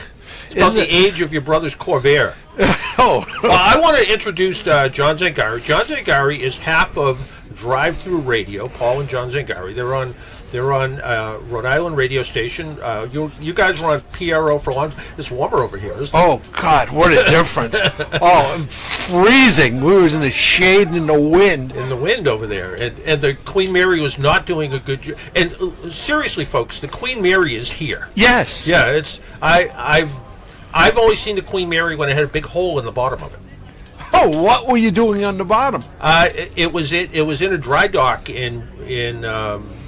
Speaker 2: It's about
Speaker 7: Is
Speaker 2: the
Speaker 7: it?
Speaker 2: age of your brother's Corvair.
Speaker 7: Oh,
Speaker 2: Well, I want to introduce John Zangari. John Zangari is half of Drive Through Radio. Paul and John Zangari. They're on Rhode Island radio station. You guys were on PRO for a long time. It's warmer over here, isn't it?
Speaker 7: oh God! What a difference! Oh, I'm freezing. We was in the shade and in the wind.
Speaker 2: In the wind over there, and the Queen Mary was not doing a good job. And seriously, folks, the Queen Mary is here.
Speaker 7: Yes.
Speaker 2: Yeah, I've only seen the Queen Mary when it had a big hole in the bottom of it.
Speaker 7: Oh, what were you doing on the bottom?
Speaker 2: It was in a dry dock in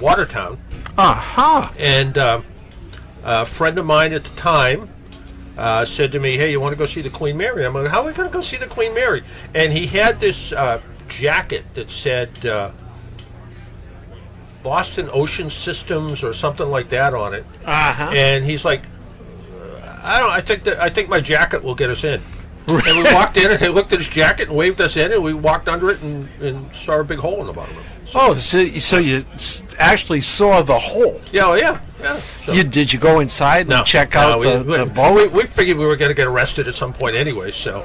Speaker 2: Watertown, and a friend of mine at the time said to me, "Hey, you want to go see the Queen Mary?" I'm like, "How are we going to go see the Queen Mary?" And he had this jacket that said Boston Ocean Systems or something like that on it, and he's like, I think my jacket will get us in." And we walked in, and they looked at his jacket and waved us in, and we walked under it and saw a big hole in the bottom of it.
Speaker 7: Oh, so you actually saw the hole.
Speaker 2: Yeah, well, yeah. So,
Speaker 7: Did you go inside and check out the boat?
Speaker 2: we figured we were going to get arrested at some point anyway. So,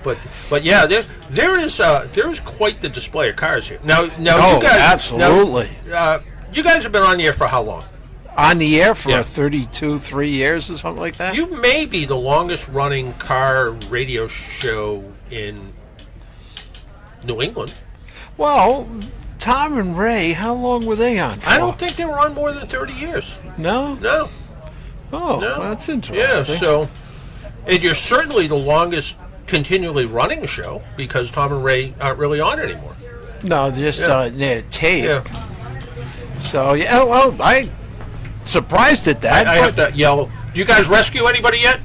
Speaker 2: but yeah, there is quite the display of cars here. Now,
Speaker 7: Oh,
Speaker 2: you guys,
Speaker 7: absolutely.
Speaker 2: You guys have been on the air for how long?
Speaker 7: On the air for
Speaker 2: Yeah.
Speaker 7: 3 years or something like that?
Speaker 2: You may be the longest running car radio show in New England.
Speaker 7: Well, Tom and Ray, how long were they on for?
Speaker 2: I don't think they were on more than 30 years.
Speaker 7: No?
Speaker 2: No.
Speaker 7: Oh,
Speaker 2: No.
Speaker 7: that's
Speaker 2: Yeah,
Speaker 7: interesting.
Speaker 2: so, and you're certainly the longest continually running a show because Tom and Ray aren't really on anymore.
Speaker 7: No, just
Speaker 2: Yeah.
Speaker 7: near tape.
Speaker 2: Yeah.
Speaker 7: So, yeah, well, I surprised at that.
Speaker 2: I have
Speaker 7: but-
Speaker 2: to yell. Do you guys rescue anybody yet?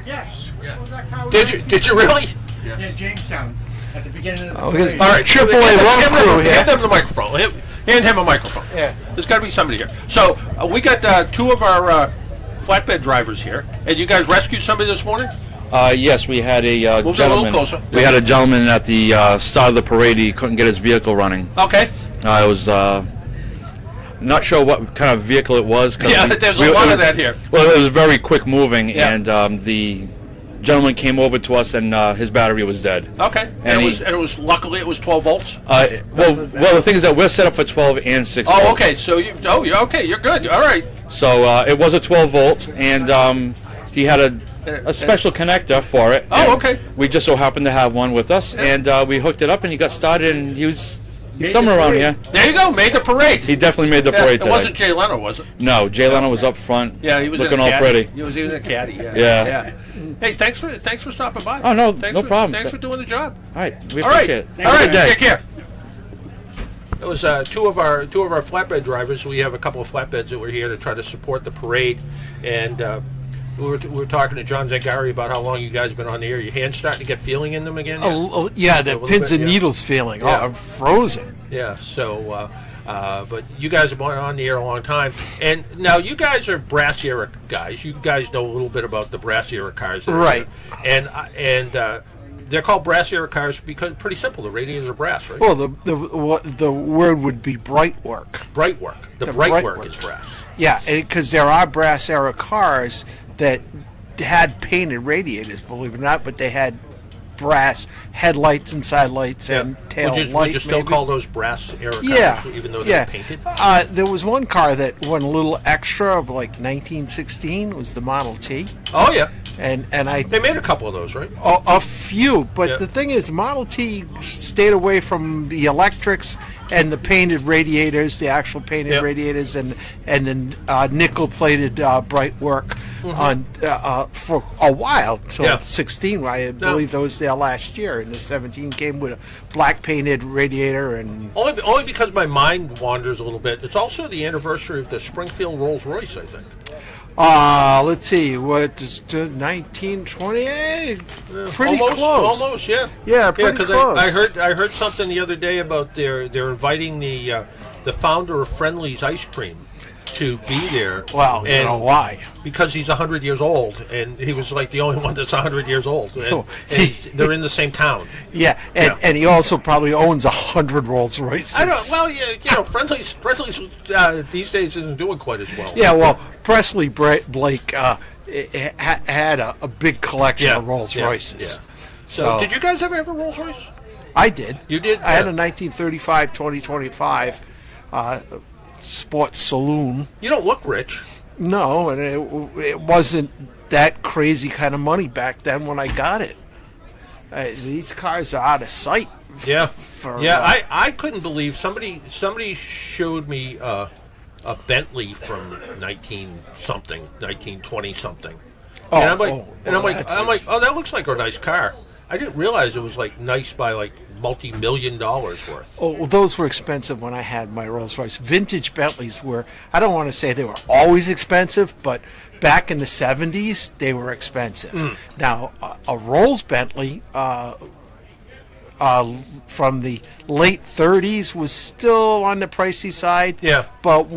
Speaker 8: Yes. What was that car we
Speaker 2: Did you really?
Speaker 8: Yeah, Jamestown, at the beginning of the
Speaker 7: Oh,
Speaker 8: parade.
Speaker 2: All right,
Speaker 7: Triple A
Speaker 2: hand
Speaker 7: road
Speaker 2: them-
Speaker 7: crew here.
Speaker 2: Hand them the microphone. Hand him a microphone.
Speaker 7: Yeah.
Speaker 2: There's got to be somebody here. So we got two of our flatbed drivers here, and you guys rescued somebody this morning.
Speaker 9: Yes, we had a
Speaker 2: Move it a little
Speaker 9: gentleman.
Speaker 2: closer.
Speaker 9: We had a gentleman at the start of the parade. He couldn't get his vehicle running.
Speaker 2: Okay.
Speaker 9: It was not sure what kind of vehicle it was. 'Cause
Speaker 2: Yeah, there's a lot of that here.
Speaker 9: Well, it was very quick moving,
Speaker 2: Yeah.
Speaker 9: and the gentleman came over to us, and his battery was dead.
Speaker 2: Okay.
Speaker 9: And
Speaker 2: it was luckily it was 12 volts.
Speaker 9: Well, the thing is that we're set up for 12 and 6 volts.
Speaker 2: Oh, okay. So you're okay. You're good. All right.
Speaker 9: So it was a 12 volt, and he had a special connector for it.
Speaker 2: Oh,
Speaker 9: and
Speaker 2: okay.
Speaker 9: We just so happened to have one with us, and we hooked it up, and he got started, and he's somewhere around here.
Speaker 2: There you go. Made the parade.
Speaker 9: He definitely made the
Speaker 2: Yeah,
Speaker 9: parade
Speaker 2: it
Speaker 9: today.
Speaker 2: wasn't Jay Leno, was it?
Speaker 9: No, Jay Leno was up front.
Speaker 2: Yeah, he was
Speaker 9: looking
Speaker 2: in a
Speaker 9: all
Speaker 2: caddy.
Speaker 9: pretty.
Speaker 2: He was in a caddy. Yeah.
Speaker 9: Yeah.
Speaker 2: Hey, thanks for stopping by.
Speaker 9: Oh, no,
Speaker 2: Thanks
Speaker 9: no
Speaker 2: for,
Speaker 9: problem.
Speaker 2: Thanks for doing the job.
Speaker 9: All right, we
Speaker 2: All right.
Speaker 9: appreciate it.
Speaker 2: All
Speaker 9: Have a
Speaker 2: right.
Speaker 9: good day.
Speaker 2: Take care. It was two of our flatbed drivers. We have a couple of flatbeds that were here to try to support the parade, and we were talking to John Zangari about how long you guys have been on the air. Your hands starting to get feeling in them again? yet?
Speaker 7: Yeah, the
Speaker 2: little
Speaker 7: pins
Speaker 2: bit,
Speaker 7: and
Speaker 2: yeah.
Speaker 7: needles feeling.
Speaker 2: Yeah.
Speaker 7: Oh, I'm frozen.
Speaker 2: Yeah. So, but you guys have been on the air a long time, and now you guys are brass era guys. You guys know a little bit about the brass era cars, that are
Speaker 7: Right.
Speaker 2: here. And they're called brass era cars because pretty simple. The radiators are brass, right?
Speaker 7: Well, the word would be bright work.
Speaker 2: Bright work. The bright work is brass.
Speaker 7: Yeah, because there are brass era cars that had painted radiators, believe it or not, but they had brass headlights and side lights and tail
Speaker 2: Would you
Speaker 7: lights.
Speaker 2: still
Speaker 7: maybe.
Speaker 2: call those brass era cars,
Speaker 7: Yeah,
Speaker 2: even though
Speaker 7: yeah.
Speaker 2: they're painted?
Speaker 7: There was one car that went a little extra, of like 1916, was the Model T,
Speaker 2: Oh yeah,
Speaker 7: and I
Speaker 2: they made a couple of those, right?
Speaker 7: a few, but
Speaker 2: Yeah.
Speaker 7: the thing is, Model T stayed away from the electrics and the painted radiators, the actual painted
Speaker 2: Yep.
Speaker 7: radiators, and then nickel-plated bright work on for a while till
Speaker 2: Yeah.
Speaker 7: 16. I believe that was there last year, and the 17 came with a black painted radiator and.
Speaker 2: Only because my mind wanders a little bit. It's also the anniversary of the Springfield Rolls Royce, I think.
Speaker 7: Let's see, what is 1928? Pretty
Speaker 2: almost,
Speaker 7: close.
Speaker 2: Almost, yeah.
Speaker 7: Yeah, pretty close.
Speaker 2: I heard something the other day about they're inviting the founder of Friendly's ice cream to be there.
Speaker 7: Well, you know why?
Speaker 2: Because he's 100 years old, and he was like the only one that's 100 years old, and they're in the same town.
Speaker 7: Yeah, and he also probably owns 100 Rolls Royces.
Speaker 2: I don't. Well, yeah, Friendly's these days isn't doing quite as well.
Speaker 7: Yeah, well, Presley Blake had a big collection of Rolls Royces.
Speaker 2: Yeah. So, did you guys ever have a Rolls Royce?
Speaker 7: I did.
Speaker 2: You did?
Speaker 7: I had a 1935 2025 sports saloon.
Speaker 2: You don't look rich.
Speaker 7: No, and it wasn't that crazy kind of money back then when I got it. These cars are out of sight.
Speaker 2: Yeah, I couldn't believe somebody showed me a Bentley from 1920 something.
Speaker 7: Oh,
Speaker 2: and I'm like,
Speaker 7: that's
Speaker 2: that looks like a nice car. I didn't realize it was like nice by like multi-million dollars worth.
Speaker 7: Oh, well, those were expensive when I had my Rolls Royce. Vintage Bentleys were, I don't want to say they were always expensive, but back in the 70s, they were expensive. Now, a Rolls Bentley from the late 30s was still on the pricey side.
Speaker 2: Yeah.
Speaker 7: But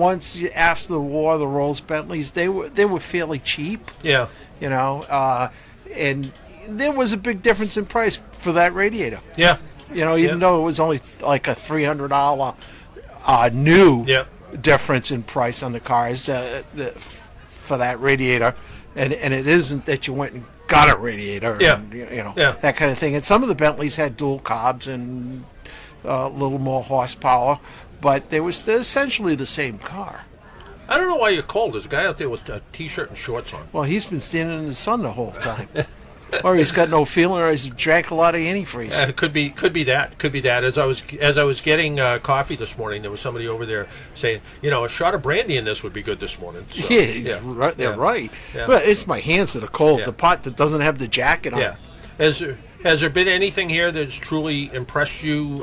Speaker 7: after the war, the Rolls Bentleys, they were fairly cheap.
Speaker 2: Yeah.
Speaker 7: You know, and there was a big difference in price for that radiator.
Speaker 2: Yeah.
Speaker 7: You know, even though it was only like a $300 new difference in price on the cars for that radiator, and it isn't that you went and got a radiator, and, that kind of thing. And some of the Bentleys had dual cobs and a little more horsepower, but they were essentially the same car.
Speaker 2: I don't know why you're cold. There's a guy out there with a T-shirt and shorts on.
Speaker 7: Well, he's been standing in the sun the whole time. Or he's got no feeling, or he's drank a lot of antifreeze.
Speaker 2: Could be that. As I was getting coffee this morning, there was somebody over there saying, a shot of brandy in this would be good this morning. So,
Speaker 7: Right. They're right.
Speaker 2: Yeah.
Speaker 7: But it's my hands that are cold.
Speaker 2: Yeah.
Speaker 7: The pot that doesn't have the jacket on.
Speaker 2: Yeah. Has there been anything here that's truly impressed you?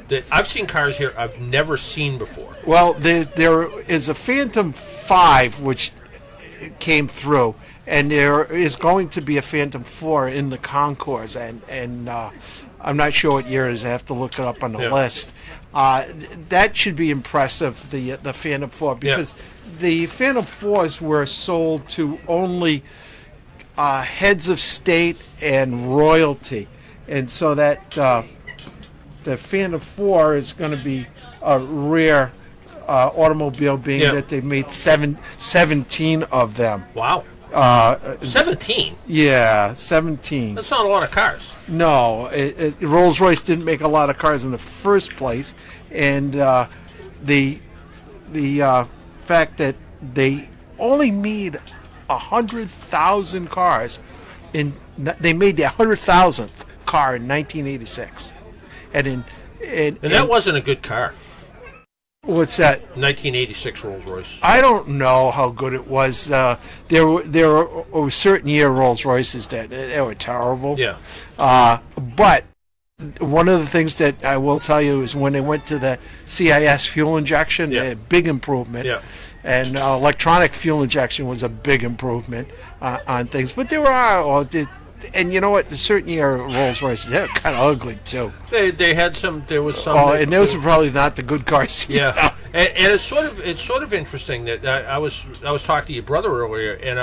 Speaker 2: That I've seen cars here I've never seen before.
Speaker 7: Well, there is a Phantom 5 which came through. And there is going to be a Phantom 4 in the concourse, and I'm not sure what year it is. I have to look it up on the list. That should be impressive, the Phantom 4, because the Phantom 4s were sold to only heads of state and royalty. And so that the Phantom 4 is going to be a rare automobile, being that they made 17 of them.
Speaker 2: Wow. 17?
Speaker 7: Yeah, 17.
Speaker 2: That's not a lot of cars.
Speaker 7: No, Rolls-Royce didn't make a lot of cars in the first place, and the fact that they only made 100,000 cars, they made the 100,000th car in 1986, and
Speaker 2: that wasn't a good car.
Speaker 7: What's that?
Speaker 2: 1986 Rolls-Royce.
Speaker 7: I don't know how good it was. There were certain year Rolls-Royces that they were terrible.
Speaker 2: Yeah.
Speaker 7: But one of the things that I will tell you is when they went to the CIS fuel injection, a big improvement.
Speaker 2: Yeah.
Speaker 7: And electronic fuel injection was a big improvement on things. But there are, and you know what? The certain year Rolls-Royces, they're kind of ugly too.
Speaker 2: They had some. There was some.
Speaker 7: Oh, and those were probably not the good cars.
Speaker 2: Yeah, and it's sort of interesting that I was talking to your brother earlier, and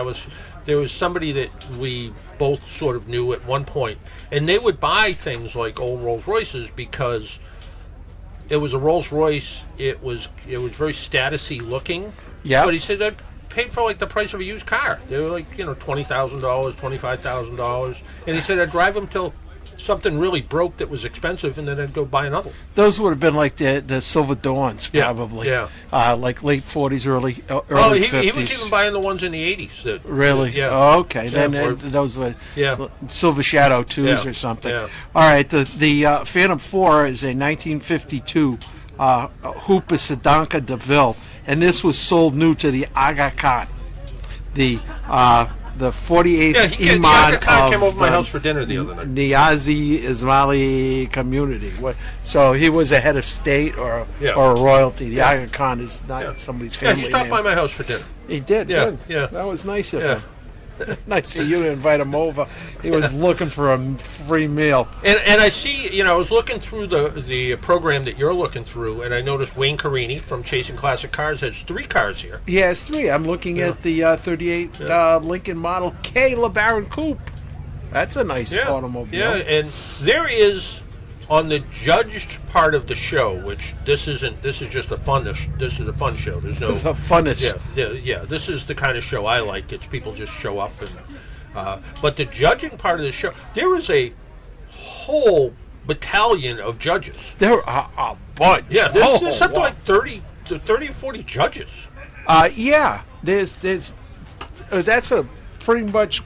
Speaker 2: there was somebody that we both sort of knew at one point, and they would buy things like old Rolls-Royces because it was a Rolls-Royce. It was very statusy looking.
Speaker 7: Yeah.
Speaker 2: But he said that paid for like the price of a used car. They were like $20,000, $25,000, and he said I'd drive them till something really broke that was expensive, and then I'd go buy another one.
Speaker 7: Those would have been like the Silver Dawns, probably.
Speaker 2: Yeah.
Speaker 7: Like late 40s, early 50s.
Speaker 2: He was even buying the ones in the 80s.
Speaker 7: Really?
Speaker 2: Yeah.
Speaker 7: Oh, okay.
Speaker 2: Yeah,
Speaker 7: Then those were Silver Shadow 2s or something.
Speaker 2: Yeah.
Speaker 7: All right. The Phantom 4 is a 1952 Hooper Sedanka DeVille, and this was sold new to the Aga Khan. The the 48th
Speaker 2: Yeah, he
Speaker 7: Imam
Speaker 2: came over
Speaker 7: of
Speaker 2: my house for dinner the other night.
Speaker 7: Niazi Ismaili community. So he was a head of state or
Speaker 2: Yeah.
Speaker 7: a royalty. The
Speaker 2: Yeah.
Speaker 7: Aga Khan is not
Speaker 2: Yeah.
Speaker 7: somebody's
Speaker 2: Yeah,
Speaker 7: family
Speaker 2: he stopped
Speaker 7: name.
Speaker 2: by my house for dinner.
Speaker 7: He did.
Speaker 2: Yeah,
Speaker 7: Good.
Speaker 2: yeah.
Speaker 7: That was nice of
Speaker 2: Yeah.
Speaker 7: him. Nice of you to invite him over. He was looking for a free meal.
Speaker 2: And I see, I was looking through the program that you're looking through, and I noticed Wayne Carini from Chasing Classic Cars has 3 cars here.
Speaker 7: He has 3. I'm looking at the 38 Lincoln Model K LeBaron Coupe. That's a nice automobile.
Speaker 2: Yeah, and there is on the judged part of the show, which this is just a fun show. There's no
Speaker 7: It's a funnest.
Speaker 2: Yeah. This is the kind of show I like. It's people just show up and. But the judging part of the show, there is a whole battalion of judges.
Speaker 7: There are a bunch.
Speaker 2: Yeah, there's something like 30 or 40 judges.
Speaker 7: Yeah. There's that's a pretty much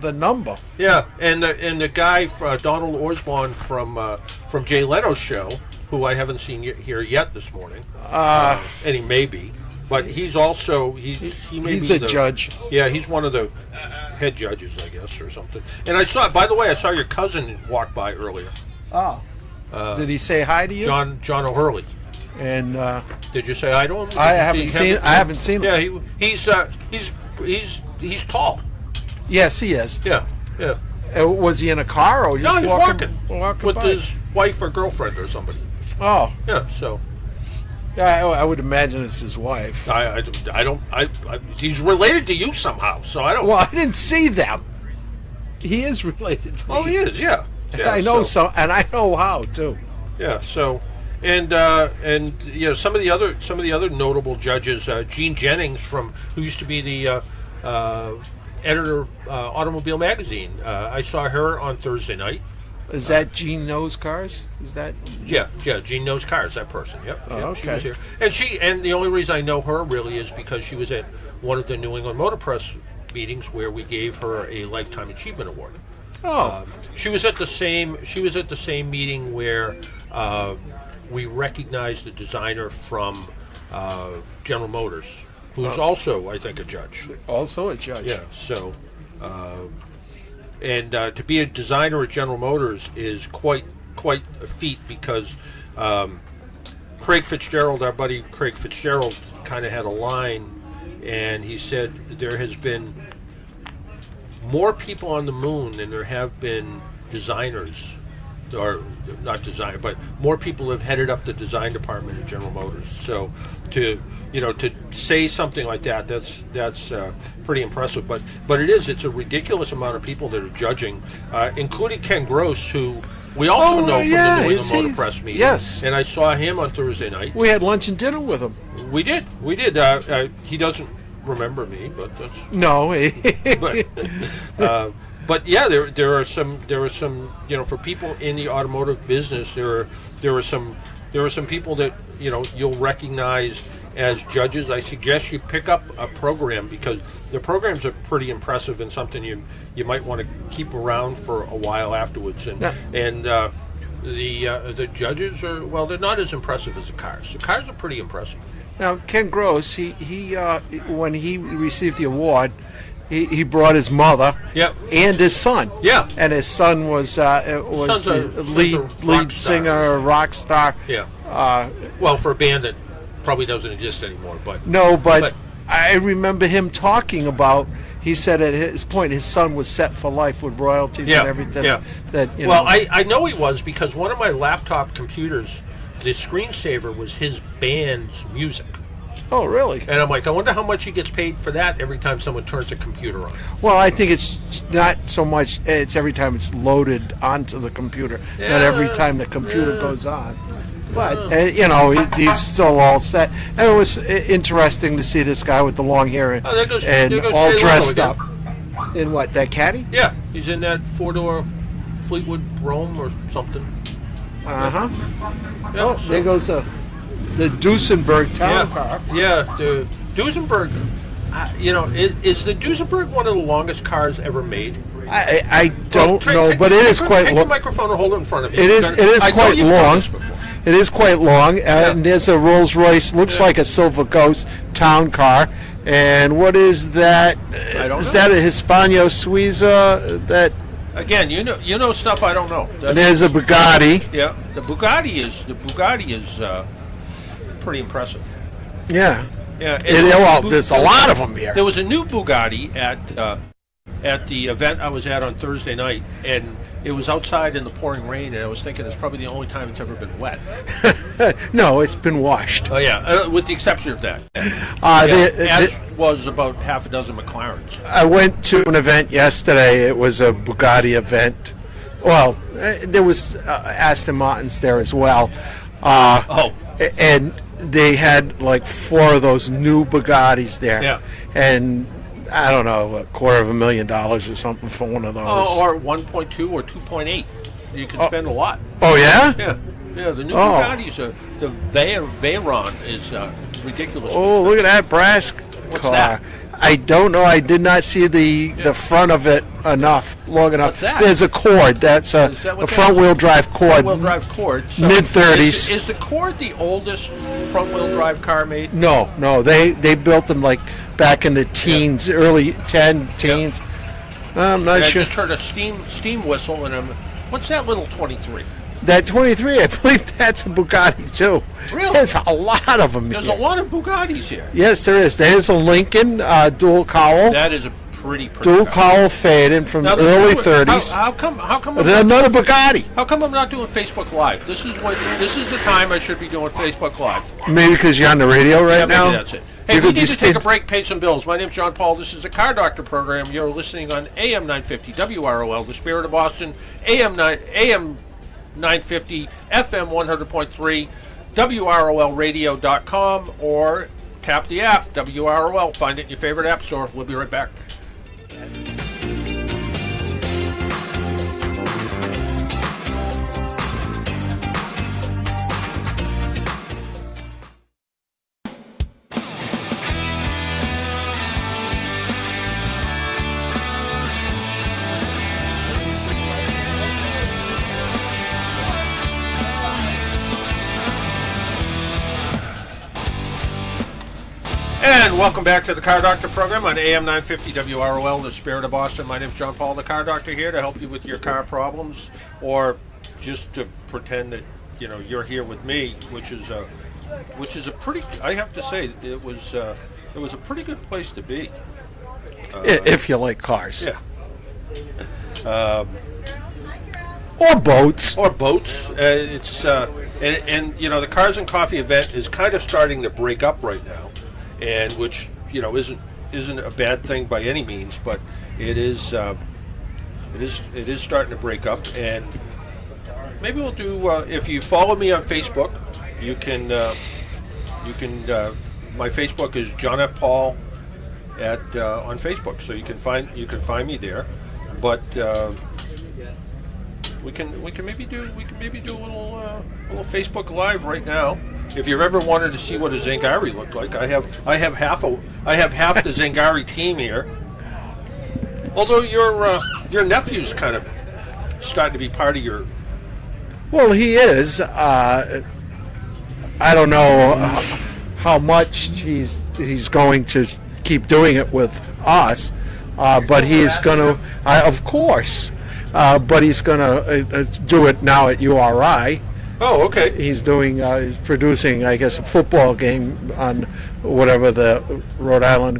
Speaker 7: the number.
Speaker 2: Yeah, and the guy Donald Orsbaugh from Jay Leno's show, who I haven't seen here yet this morning, and he may be, but he's also he may
Speaker 7: He's
Speaker 2: be
Speaker 7: a judge.
Speaker 2: Yeah, he's one of the head judges, I guess, or something. And I saw your cousin walk by earlier,
Speaker 7: Oh. Did he say hi to you?
Speaker 2: John O'Hurley.
Speaker 7: And
Speaker 2: Did you say hi to him?
Speaker 7: I haven't seen him.
Speaker 2: Yeah, he's tall.
Speaker 7: Yes, he is.
Speaker 2: Yeah.
Speaker 7: Was he in a car or
Speaker 2: No,
Speaker 7: just
Speaker 2: he's walking with
Speaker 7: by?
Speaker 2: his wife or girlfriend or somebody.
Speaker 7: Oh,
Speaker 2: Yeah, so
Speaker 7: I would imagine it's his wife.
Speaker 2: I don't. He's related to you somehow, so I don't.
Speaker 7: Well, I didn't see them. He is related to me.
Speaker 2: Oh, he is. Yeah.
Speaker 7: I know so, and I know how too.
Speaker 2: Yeah. So, and some of the other notable judges, Gene Jennings who used to be the editor Automobile Magazine. I saw her on Thursday night.
Speaker 7: Is that Gene Knows Cars? Is that?
Speaker 2: Yeah. Gene Knows Cars. That person. Yep.
Speaker 7: Oh,
Speaker 2: Yep, She was
Speaker 7: okay.
Speaker 2: here, and the only reason I know her really is because she was at one of the New England Motor Press meetings where we gave her a Lifetime Achievement Award.
Speaker 7: Oh,
Speaker 2: She was at the same meeting where we recognized the designer from General Motors, who's also, I think, a judge.
Speaker 7: also a judge.
Speaker 2: Yeah. So, and to be a designer at General Motors is quite a feat because Craig Fitzgerald, our buddy Craig Fitzgerald, kind of had a line, and he said there has been more people on the moon than there have been designers, or not design, but more people have headed up the design department at General Motors. So to say something like that's pretty impressive. But it's a ridiculous amount of people that are judging, including Ken Gross, who we also know from the New England Motor Press meeting.
Speaker 7: Yes.
Speaker 2: And I saw him on Thursday night.
Speaker 7: We had lunch and dinner with him.
Speaker 2: We did. He doesn't remember me, but that's
Speaker 7: No.
Speaker 2: but yeah, there are some for people in the automotive business, there are some people that you'll recognize as judges. I suggest you pick up a program because the programs are pretty impressive and something you might want to keep around for a while afterwards. And the judges are, well, they're not as impressive as the cars. The cars are pretty impressive.
Speaker 7: Now, Ken Gross, he when he received the award, he brought his mother
Speaker 2: Yep.
Speaker 7: and his son.
Speaker 2: Yeah.
Speaker 7: And his son was
Speaker 2: Son's a
Speaker 7: lead
Speaker 2: rock star.
Speaker 7: singer, rock star.
Speaker 2: Yeah. Well, for a band that probably doesn't exist anymore, but
Speaker 7: No, but I remember him talking about. He said at his point, his son was set for life with royalties and everything.
Speaker 2: Yeah.
Speaker 7: That
Speaker 2: well, I know he was because one of my laptop computers, the screensaver was his band's music.
Speaker 7: Oh, really?
Speaker 2: And I'm like, I wonder how much he gets paid for that every time someone turns a computer on.
Speaker 7: Well, I think it's not so much. It's every time it's loaded onto the computer, not every time the computer goes on. But he's still all set. And it was interesting to see this guy with the long hair and
Speaker 2: there goes
Speaker 7: all
Speaker 2: Jay
Speaker 7: dressed
Speaker 2: Leno
Speaker 7: up. In what, that caddy?
Speaker 2: Yeah, he's in that 4-door Fleetwood Rome or something.
Speaker 7: Uh-huh.
Speaker 2: Yeah,
Speaker 7: Oh, there goes the Duesenberg town
Speaker 2: yeah,
Speaker 7: car.
Speaker 2: yeah, the Duesenberg. Is the Duesenberg one of the longest cars ever made?
Speaker 7: I don't know, but it is quite
Speaker 2: long. Take
Speaker 7: long.
Speaker 2: the microphone and hold it in front of you.
Speaker 7: It is quite long. It is quite long, and there's a Rolls Royce, looks like a Silver Ghost town car, And what is that?
Speaker 2: I don't
Speaker 7: Is
Speaker 2: know.
Speaker 7: that a Hispano Suiza? That
Speaker 2: Again, you know stuff I don't know.
Speaker 7: there's a Bugatti.
Speaker 2: Yeah, the Bugatti is pretty impressive.
Speaker 7: Yeah.
Speaker 2: Yeah,
Speaker 7: There's a lot of them here.
Speaker 2: There was a new Bugatti at the event I was at on Thursday night, and it was outside in the pouring rain, and I was thinking it's probably the only time it's ever been wet.
Speaker 7: No, it's been washed.
Speaker 2: Oh yeah, with the exception of that. As was about half a dozen McLarens.
Speaker 7: I went to an event yesterday. It was a Bugatti event. Well, there was Aston Martins there as well. And they had like 4 of those new Bugattis there.
Speaker 2: Yeah.
Speaker 7: And I don't know, $250,000 or something for one of those.
Speaker 2: Oh, or 1.2 or 2.8. You can spend a lot.
Speaker 7: Oh, yeah?
Speaker 2: Yeah, the new Bugattis, the Veyron is ridiculous.
Speaker 7: Oh, look at that brass
Speaker 2: What's
Speaker 7: car.
Speaker 2: that?
Speaker 7: I don't know. I did not see the front of it long enough.
Speaker 2: What's that?
Speaker 7: There's a Cord. That's a front-wheel drive Cord.
Speaker 2: Front-wheel drive Cord. So
Speaker 7: Mid-30s.
Speaker 2: Is the Cord the oldest front-wheel drive car made?
Speaker 7: No. They built them like back in the teens, early teens. I'm not
Speaker 2: I
Speaker 7: sure.
Speaker 2: just heard a steam whistle, and what's that little 23?
Speaker 7: That 23, I believe that's a Bugatti too.
Speaker 2: Really?
Speaker 7: There's a lot of them
Speaker 2: There's
Speaker 7: here.
Speaker 2: a lot of Bugattis here.
Speaker 7: Yes, there is. There's a Lincoln dual cowl.
Speaker 2: That is a pretty
Speaker 7: Dual
Speaker 2: car.
Speaker 7: cowl faded from
Speaker 2: Now,
Speaker 7: the early
Speaker 2: how
Speaker 7: 30s.
Speaker 2: How come
Speaker 7: Another Bugatti.
Speaker 2: How come I'm not doing Facebook Live? This is the time I should be doing Facebook Live.
Speaker 7: Maybe because you're on the radio right
Speaker 2: Yeah,
Speaker 7: now?
Speaker 2: maybe that's it. Hey,
Speaker 7: You
Speaker 2: we
Speaker 7: could
Speaker 2: need
Speaker 7: be
Speaker 2: to take a
Speaker 7: stand-
Speaker 2: break, pay some bills. My name's John Paul. This is the Car Doctor program. You're listening on AM 950 WROL, the Spirit of Boston, AM 950, FM 100.3, WROLradio.com, or tap the app, WROL. Find it in your favorite app store. We'll be right back. And welcome back to the Car Doctor program on AM 950 WROL, the Spirit of Boston. My name's John Paul, the Car Doctor, here to help you with your car problems, or just to pretend that you're here with me, which is a pretty. I have to say, it was a pretty good place to be.
Speaker 7: If you like cars.
Speaker 2: Yeah.
Speaker 7: Or boats.
Speaker 2: It's and the Cars and Coffee event is kind of starting to break up right now. And which isn't a bad thing by any means, but it is starting to break up. And maybe we'll do. If you follow me on Facebook, you can. My Facebook is John F. Paul on Facebook, so you can find me there. But we can maybe do a little Facebook Live right now. If you've ever wanted to see what a Zangari looked like, I have half the Zangari team here. Although your nephew's kind of starting to be part of your.
Speaker 7: Well, he is. I don't know how much he's going to keep doing it with us, but he's going to, of course. But he's going to do it now at URI.
Speaker 2: Oh, okay.
Speaker 7: He's producing, I guess, a football game on whatever the Rhode Island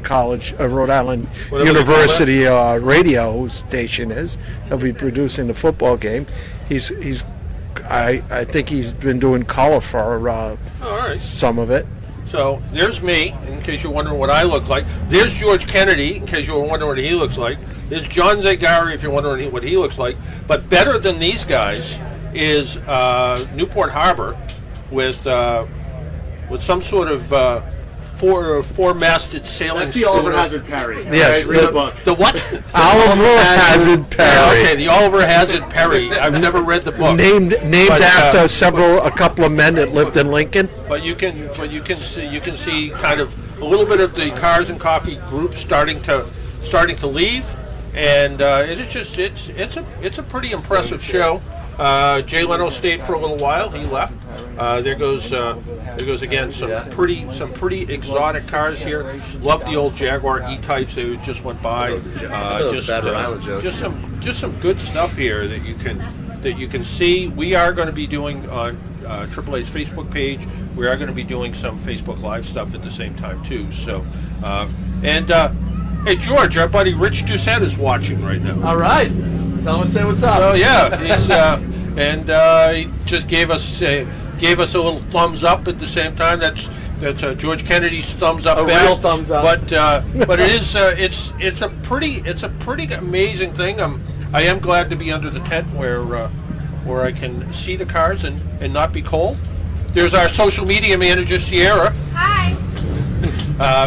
Speaker 7: University radio station is. He'll be producing the football game. I think he's been doing color for some of it.
Speaker 2: So there's me, in case you're wondering what I look like. There's George Kennedy, in case you're wondering what he looks like. There's John Zagari, if you're wondering what he looks like. But better than these guys is Newport Harbor with some sort of four-masted sailing
Speaker 8: That's the
Speaker 2: schooner.
Speaker 8: Oliver Hazard Perry.
Speaker 7: Yes,
Speaker 8: Read the book.
Speaker 2: The what?
Speaker 7: Oliver Hazard Perry.
Speaker 2: Okay, the Oliver Hazard Perry. I've never read the book.
Speaker 7: Named
Speaker 2: But,
Speaker 7: after a couple of men that lived in Lincoln.
Speaker 2: But you can see kind of a little bit of the Cars and Coffee group starting to leave, and it's a pretty impressive show. Jay Leno stayed for a little while. He left. There goes again some pretty exotic cars here. Love the old Jaguar E-types that just went by. Just some good stuff here that you can see. We are going to be doing on AAA's Facebook page. We are going to be doing some Facebook Live stuff at the same time too. So, hey George, our buddy Rich Doucette is watching right now.
Speaker 4: All right. Tell him to say what's up.
Speaker 2: Oh yeah, he's he just gave us a little thumbs up at the same time. That's George Kennedy's thumbs up.
Speaker 4: A real thumbs up.
Speaker 2: But it is it's a pretty amazing thing. I am glad to be under the tent where I can see the cars and not be cold. There's our social media manager Sierra.
Speaker 10: Hi.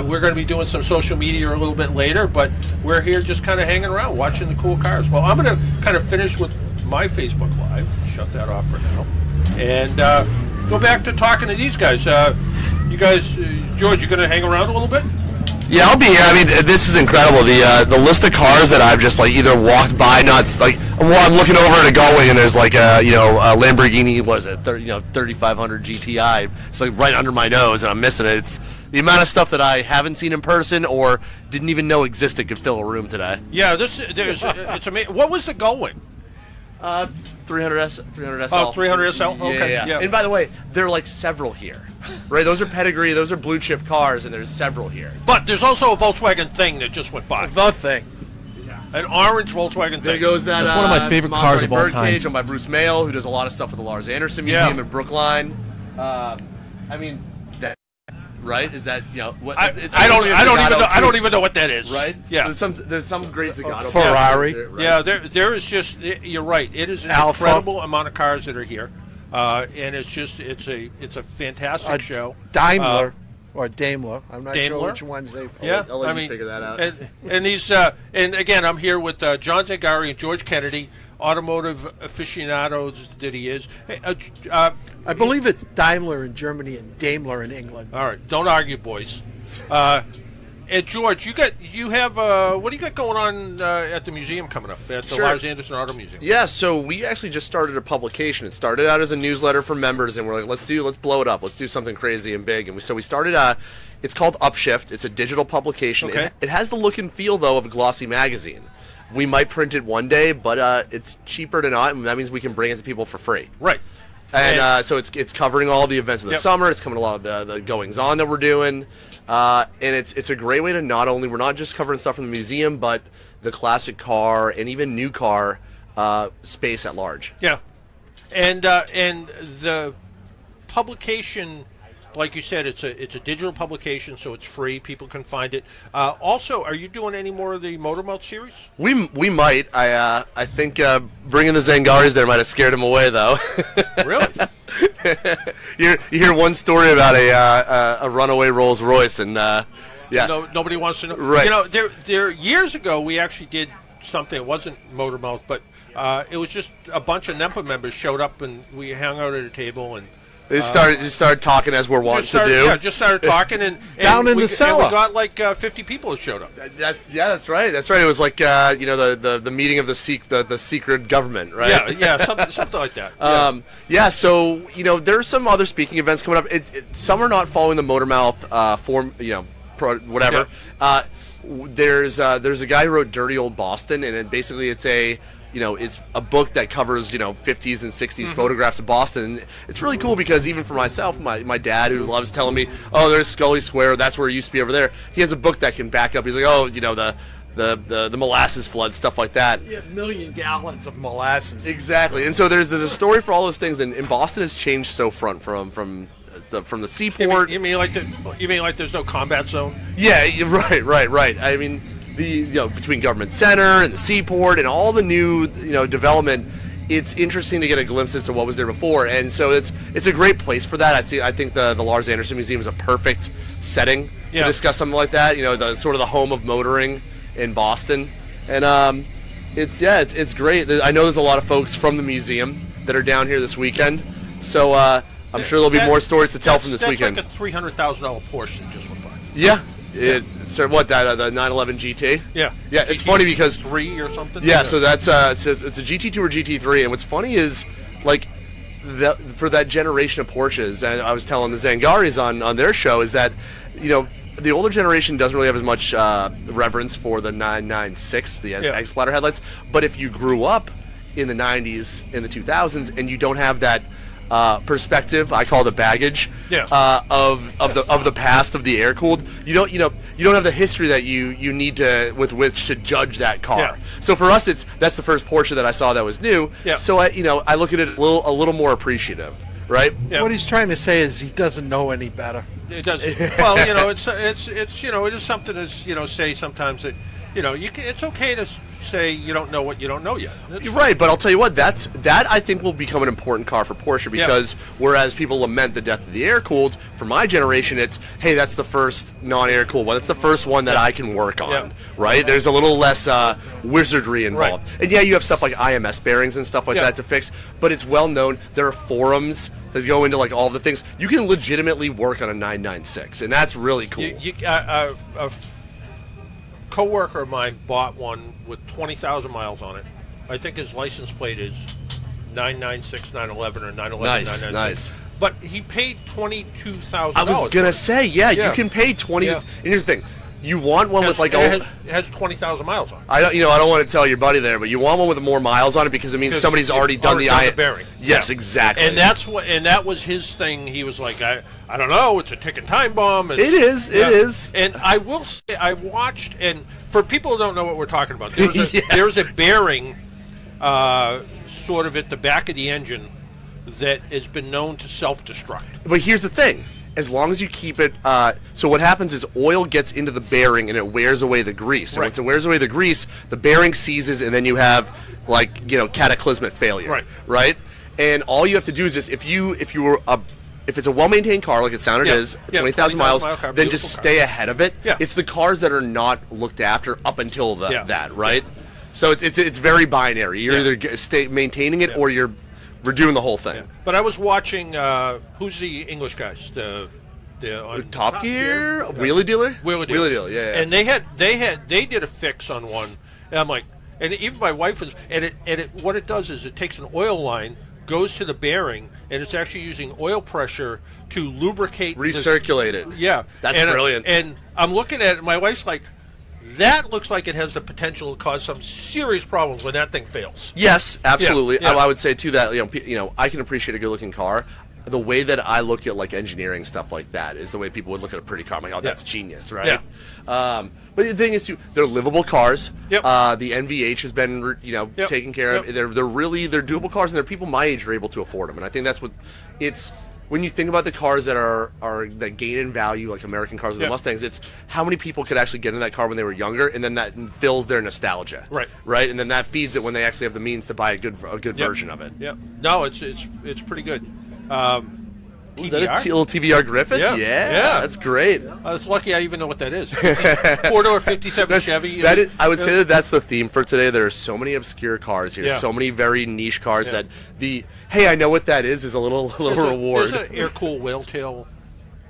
Speaker 2: We're going to be doing some social media a little bit later, but we're here just kind of hanging around, watching the cool cars. Well, I'm going to kind of finish with my Facebook Live, shut that off for now, and go back to talking to these guys. You guys, George, you going to hang around a little bit?
Speaker 4: Yeah, I'll be here. I mean, this is incredible. The list of cars that I've just either walked by, I'm looking over at a Gullwing and there's a Lamborghini, what is it, 3500 GTI. It's right under my nose and I'm missing it. It's the amount of stuff that I haven't seen in person or didn't even know existed could fill a room today.
Speaker 2: Yeah, it's amazing. What was the Gullwing?
Speaker 4: 300 SL.
Speaker 2: Oh, 300 SL? Okay.
Speaker 4: Yeah. And by the way, there are several here. Right? Those are pedigree, those are blue chip cars, and there's several here.
Speaker 2: But there's also a Volkswagen Thing that just went by.
Speaker 7: The Thing.
Speaker 2: An orange Volkswagen Thing.
Speaker 4: There goes that.
Speaker 3: That's one of my favorite cars of all time.
Speaker 4: Birdcage owned by Bruce Mayle, who does a lot of stuff with the Lars Anderson Museum in Brookline. I mean, right? Is that what?
Speaker 2: I don't even know what that is.
Speaker 4: Right?
Speaker 2: Yeah.
Speaker 4: There's some great Zagato.
Speaker 7: Ferrari.
Speaker 4: Right?
Speaker 2: Yeah. There is just. You're right. It is an
Speaker 7: Alpha.
Speaker 2: incredible amount of cars that are here, and it's a fantastic show.
Speaker 7: Daimler. Or Daimler. I'm not
Speaker 2: Daimler?
Speaker 7: sure which ones they.
Speaker 2: Yeah,
Speaker 4: I'll let you figure that out.
Speaker 2: And these, and again, I'm here with John Zangari and George Kennedy, automotive aficionados that he is. Hey,
Speaker 7: I believe it's Daimler in Germany and Daimler in England.
Speaker 2: All right, don't argue, boys. And George, you have what do you got going on at the museum coming up at the Lars Anderson Auto Museum?
Speaker 4: Yeah, so we actually just started a publication. It started out as a newsletter for members, and we're like, let's blow it up. Let's do something crazy and big. And so we started. It's called Upshift. It's a digital publication.
Speaker 2: Okay.
Speaker 4: It has the look and feel though of a glossy magazine. We might print it one day, but it's cheaper to not, and that means we can bring it to people for free.
Speaker 2: Right.
Speaker 4: And so it's covering all the events of the summer. It's covering a lot of the goings on that we're doing, and it's a great way to we're not just covering stuff from the museum, but the classic car and even new car space at large.
Speaker 2: Yeah, and the publication, like you said, it's a digital publication, so it's free. People can find it. Also, are you doing any more of the Motor Mouth series?
Speaker 4: We might. I think bringing the Zangaris there might have scared him away, though.
Speaker 2: Really?
Speaker 4: You hear one story about a runaway Rolls Royce, and
Speaker 2: nobody wants to know.
Speaker 4: Right.
Speaker 2: There years ago we actually did something. It wasn't Motor Mouth, but it was just a bunch of NEMPA members showed up and we hung out at a table and.
Speaker 4: They started talking as we're wont to do.
Speaker 2: Yeah, just started talking and
Speaker 7: down in the cellar.
Speaker 2: And we got 50 people that showed up.
Speaker 4: That's right. That's right. It was like the meeting of the secret government, right?
Speaker 2: Yeah, something like that.
Speaker 4: So there's some other speaking events coming up. Some are not following the Motor Mouth whatever.
Speaker 2: Yeah.
Speaker 4: There's a guy who wrote Dirty Old Boston, and basically it's it's a book that covers 50s and 60s photographs of Boston. And it's really cool because even for myself, my dad who loves telling me, oh, there's Scully Square, that's where it used to be over there. He has a book that can back up. He's like, oh, the molasses flood, stuff like that.
Speaker 7: Yeah, 1 million gallons of molasses.
Speaker 4: Exactly. And so there's a story for all those things, and Boston has changed so from the seaport.
Speaker 2: You mean like there's no combat zone?
Speaker 4: Yeah, right. I mean, between Government Center and the seaport and all the new development, it's interesting to get a glimpse as to what was there before, and so it's a great place for that. I think the Lars Anderson Museum is a perfect setting to discuss something like that. The sort of the home of motoring in Boston, and it's great. I know there's a lot of folks from the museum that are down here this weekend, so I'm sure there'll be more stories to tell from this weekend.
Speaker 2: That's like a $300,000 portion just went by.
Speaker 4: Yeah. What that the 911 GT?
Speaker 2: Yeah.
Speaker 4: Yeah, it's funny because
Speaker 2: 3 or something.
Speaker 4: yeah, so that's it's a GT2 or GT3, and what's funny is like for that generation of Porsches, and I was telling the Zangaris on their show is that the older generation doesn't really have as much reverence for the 996, the egg splatter headlights, but if you grew up in the 90s, in the 2000s, and you don't have that perspective, I call it the baggage of the past of the air cooled. You don't have the history that you need to with which to judge that car.
Speaker 2: Yeah.
Speaker 4: So for us, that's the first Porsche that I saw that was new. Yeah. So I look at it a little more appreciative, right?
Speaker 2: Yeah.
Speaker 7: What he's trying to say is he doesn't know any better.
Speaker 2: It does. Well, it's it is something to say sometimes that it's okay to say you don't know what you don't know yet.
Speaker 4: You're right, but I'll tell you what, that I think will become an important car for Porsche because whereas people lament the death of the air-cooled, for my generation it's, hey, that's the first non-air-cooled one. That's the first one that I can work on, right? There's a little less wizardry involved. Right. And yeah, you have stuff like IMS bearings and stuff like that to fix, but it's well known. There are forums that go into like all the things. You can legitimately work on a 996, and that's really cool.
Speaker 2: A co-worker of mine bought one with 20,000 miles on it. I think his license plate is 996, 911, or 911, 996. Nice. But he paid $22,000.
Speaker 4: I was gonna say, you can pay 20. And here's the thing: you want one with like
Speaker 2: it has 20,000 miles on it.
Speaker 4: I don't want to tell your buddy there, but you want one with more miles on it because it means somebody's already done the
Speaker 2: bearing.
Speaker 4: Yes, exactly.
Speaker 2: And that was his thing. He was like, I don't know, it's a ticking time bomb.
Speaker 4: It is.
Speaker 2: And I will say, I watched, and for people who don't know what we're talking about, there's a bearing sort of at the back of the engine that has been known to self-destruct.
Speaker 4: But here's the thing. As long as you keep it, so what happens is oil gets into the bearing and it wears away the grease. And once it wears away the grease, the bearing seizes, and then you have cataclysmic failure. Right. And all you have to do is just if it's a well-maintained car like it sounded is 20,000 miles, then just stay ahead of it. Yeah. It's the cars that are not looked after up until that, right? So it's very binary. You're either maintaining it or you're redoing the whole thing.
Speaker 2: Yeah. But I was watching. Who's the English guys? The
Speaker 4: Top Gear Wheelie Dealer.
Speaker 2: Wheelie Dealer.
Speaker 4: Yeah.
Speaker 2: And they did a fix on one, and I'm like, and even my wife was, what it does is it takes an oil line, goes to the bearing, and it's actually using oil pressure to lubricate,
Speaker 4: recirculate it.
Speaker 2: Yeah,
Speaker 4: that's brilliant.
Speaker 2: And I'm looking at it, and my wife's like, that looks like it has the potential to cause some serious problems when that thing fails.
Speaker 4: Yes, absolutely. Yeah. I would say too that I can appreciate a good-looking car. The way that I look at like engineering stuff like that is the way people would look at a pretty car. I'm like, oh, that's genius, right? Yeah. But the thing is, too, they're livable cars. Yep. The NVH has been taken care of. They're doable cars, and they're people my age are able to afford them. And I think that's what it's. When you think about the cars that are that gain in value, like American cars with the Mustangs, it's how many people could actually get in that car when they were younger, and then that fills their nostalgia, right, and then that feeds it when they actually have the means to buy a good version of it.
Speaker 2: Yeah, no, it's pretty good.
Speaker 4: Is that a little TVR Griffith? Yeah, that's great.
Speaker 2: I was lucky I even know what that is. 4-door 57 Chevy.
Speaker 4: I would say that's the theme for today. There are so many obscure cars here, so many very niche cars that hey, I know what that is a little reward.
Speaker 2: There's an air-cooled whale tail.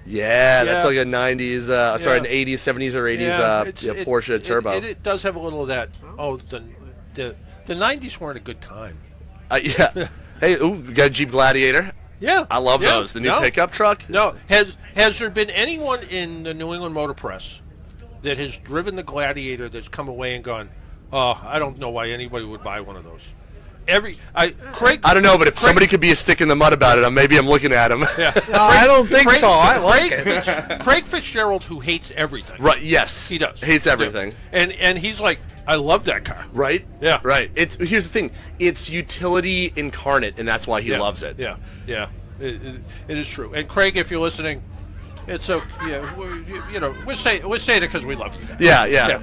Speaker 4: Yeah, that's like a 90s, an 80s, 70s or 80s Porsche turbo.
Speaker 2: It does have a little of that. Oh, the 90s weren't a good time.
Speaker 4: Yeah. Hey, we got a Jeep Gladiator.
Speaker 2: Yeah,
Speaker 4: I love those. The new pickup truck.
Speaker 2: No, has there been anyone in the New England Motor Press that has driven the Gladiator that's come away and gone, oh, I don't know why anybody would buy one of those? Craig.
Speaker 4: I don't know, but if somebody could be a stick in the mud about it, maybe I'm looking at him.
Speaker 2: Yeah.
Speaker 7: No, I don't think so. I like it.
Speaker 2: Craig Fitzgerald, who hates everything.
Speaker 4: Right. Yes,
Speaker 2: he does.
Speaker 4: Hates everything.
Speaker 2: Yeah. And he's like, I love that car.
Speaker 4: Right?
Speaker 2: Yeah.
Speaker 4: Right. Here's the thing. It's utility incarnate, and that's why he loves it.
Speaker 2: Yeah. Yeah. It is true. And Craig, if you're listening, it's okay. Yeah. We're saying it because we love you.
Speaker 4: Yeah.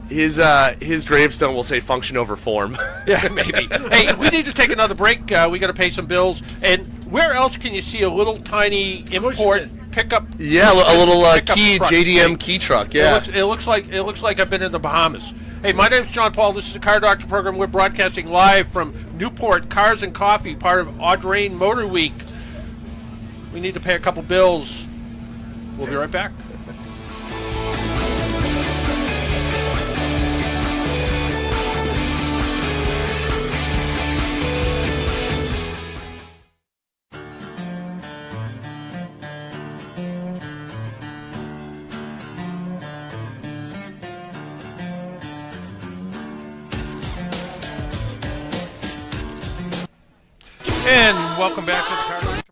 Speaker 4: His gravestone will say "function over form."
Speaker 2: Yeah, maybe. Hey, we need to take another break. We got to pay some bills. And where else can you see a little tiny import pickup?
Speaker 4: Yeah, a little key
Speaker 2: truck.
Speaker 4: JDM key truck. Yeah,
Speaker 2: it looks like I've been in the Bahamas. Hey, my name's John Paul. This is the Car Doctor program. We're broadcasting live from Newport Cars and Coffee, part of Audrain Motor Week. We need to pay a couple bills. We'll be right back. welcome back to the Car Doctor program.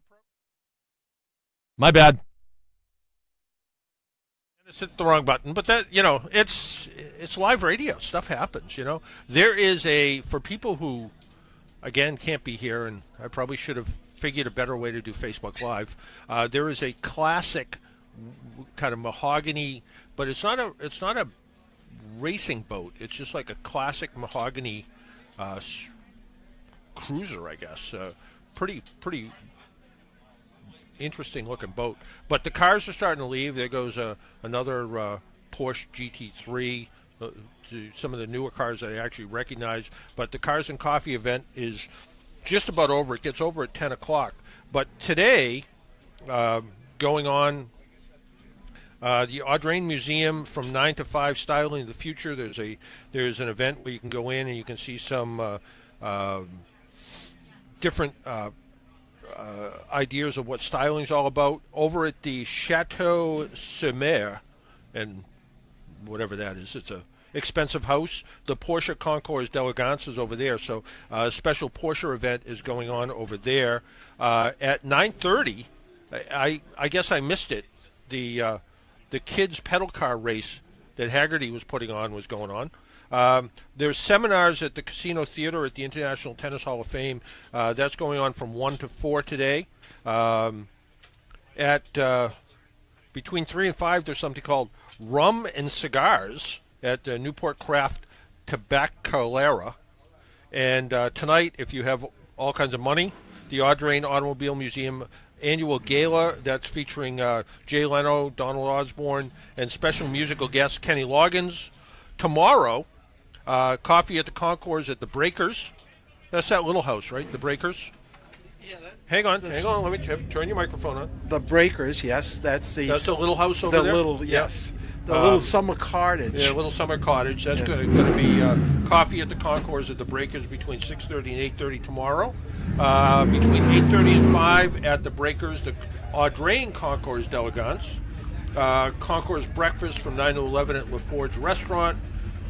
Speaker 3: My bad.
Speaker 2: It's hit the wrong button, but that it's live radio. Stuff happens. There is for people who, again, can't be here, and I probably should have figured a better way to do Facebook Live. There is a classic kind of mahogany, but it's not a racing boat. It's just like a classic mahogany cruiser, I guess. Pretty interesting looking boat. But the cars are starting to leave. There goes another Porsche GT3. To some of the newer cars that I actually recognize. But the Cars and Coffee event is just about over. It gets over at 10 o'clock. But today, going on, the Audrain Museum from 9 to 5, Styling the Future. There's an event where you can go in and you can see some different ideas of what styling is all about. Over at the Chateau Semer, and whatever that is, it's a expensive house. The Porsche Concours d'Elegance is over there, so a special Porsche event is going on over there at 9:30. I guess I missed it. The kids pedal car race that Haggerty was putting on was going on. There's seminars at the Casino Theater at the International Tennis Hall of Fame. That's going on from 1 to 4 today. At between 3 and 5, there's something called Rum and Cigars at Newport Craft Tabacalera. And tonight, if you have all kinds of money, the Audrain Automobile Museum annual gala that's featuring Jay Leno, Donald Osborne, and special musical guest Kenny Loggins. Tomorrow, coffee at the Concours at the Breakers. That's that little house, right? The Breakers?
Speaker 7: Yeah.
Speaker 2: Hang on. Let me turn your microphone on.
Speaker 7: The Breakers, yes. That's the
Speaker 2: little house over there?
Speaker 7: Yes. The little summer cottage.
Speaker 2: Yeah, little summer cottage. That's going to be coffee at the Concours at the Breakers between 6:30 and 8:30 tomorrow. Between 8:30 and 5 at the Breakers, the Audrain Concours d'Elegance. Concours breakfast from 9 to 11 at LaForge Restaurant.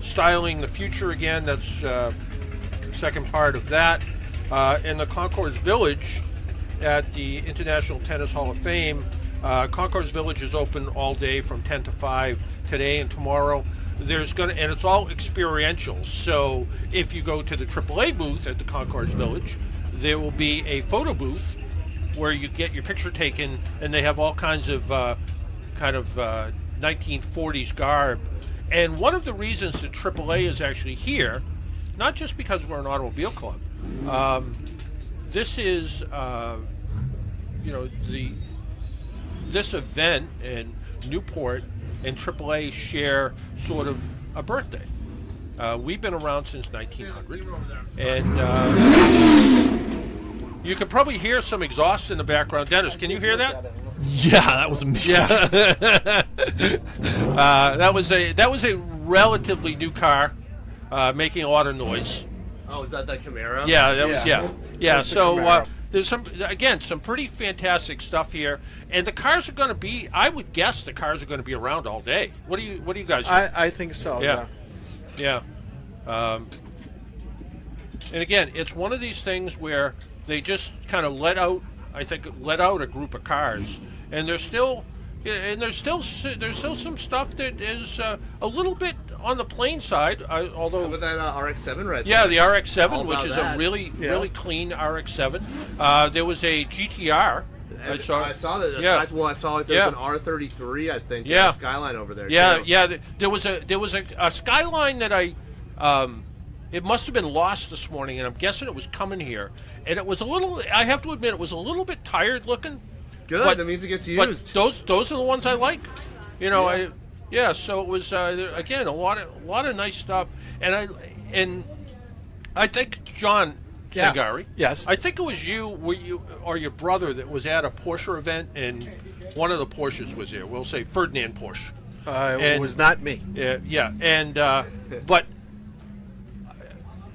Speaker 2: Styling the Future again. That's second part of that. In the Concours Village at the International Tennis Hall of Fame. Concours Village is open all day from 10 to 5 today and tomorrow. And it's all experiential. So if you go to the AAA booth at the Concours Village, there will be a photo booth where you get your picture taken, and they have all kinds of 1940s garb. And one of the reasons that AAA is actually here, not just because we're an automobile club, this is this event in Newport and AAA share sort of a birthday. We've been around since 1900, and you can probably hear some exhaust in the background. Dennis, can you hear that?
Speaker 3: Yeah, that was amazing.
Speaker 2: Yeah. that was a relatively new car, making a lot of noise.
Speaker 4: Oh, is that Camaro?
Speaker 2: Yeah, that was yeah. So there's some pretty fantastic stuff here, and the cars are going to be. I would guess the cars are going to be around all day. What do you guys think?
Speaker 7: I think so.
Speaker 2: Yeah. And again, it's one of these things where they just kind of let out a group of cars, and there's still some stuff that is a little bit on the plain side. Although
Speaker 4: with that RX-7 right there.
Speaker 2: Yeah, the RX-7, which is
Speaker 4: that.
Speaker 2: a really clean RX-7. There was a GTR.
Speaker 4: I saw that.
Speaker 2: Yeah.
Speaker 4: I saw like there's an R33, I think.
Speaker 2: Yeah.
Speaker 4: Skyline over there.
Speaker 2: Yeah,
Speaker 4: too.
Speaker 2: yeah. There was a Skyline that it must have been lost this morning, and I'm guessing it was coming here. And it was a little. I have to admit, it was a little bit tired looking.
Speaker 4: Good. That means it gets used.
Speaker 2: But those are the ones I like. So it was again a lot of nice stuff, and I think John Sangari.
Speaker 7: Yes.
Speaker 2: I think it was you or your brother that was at a Porsche event, and one of the Porsches was there. We'll say Ferdinand Porsche.
Speaker 7: It was not me.
Speaker 2: Yeah, and but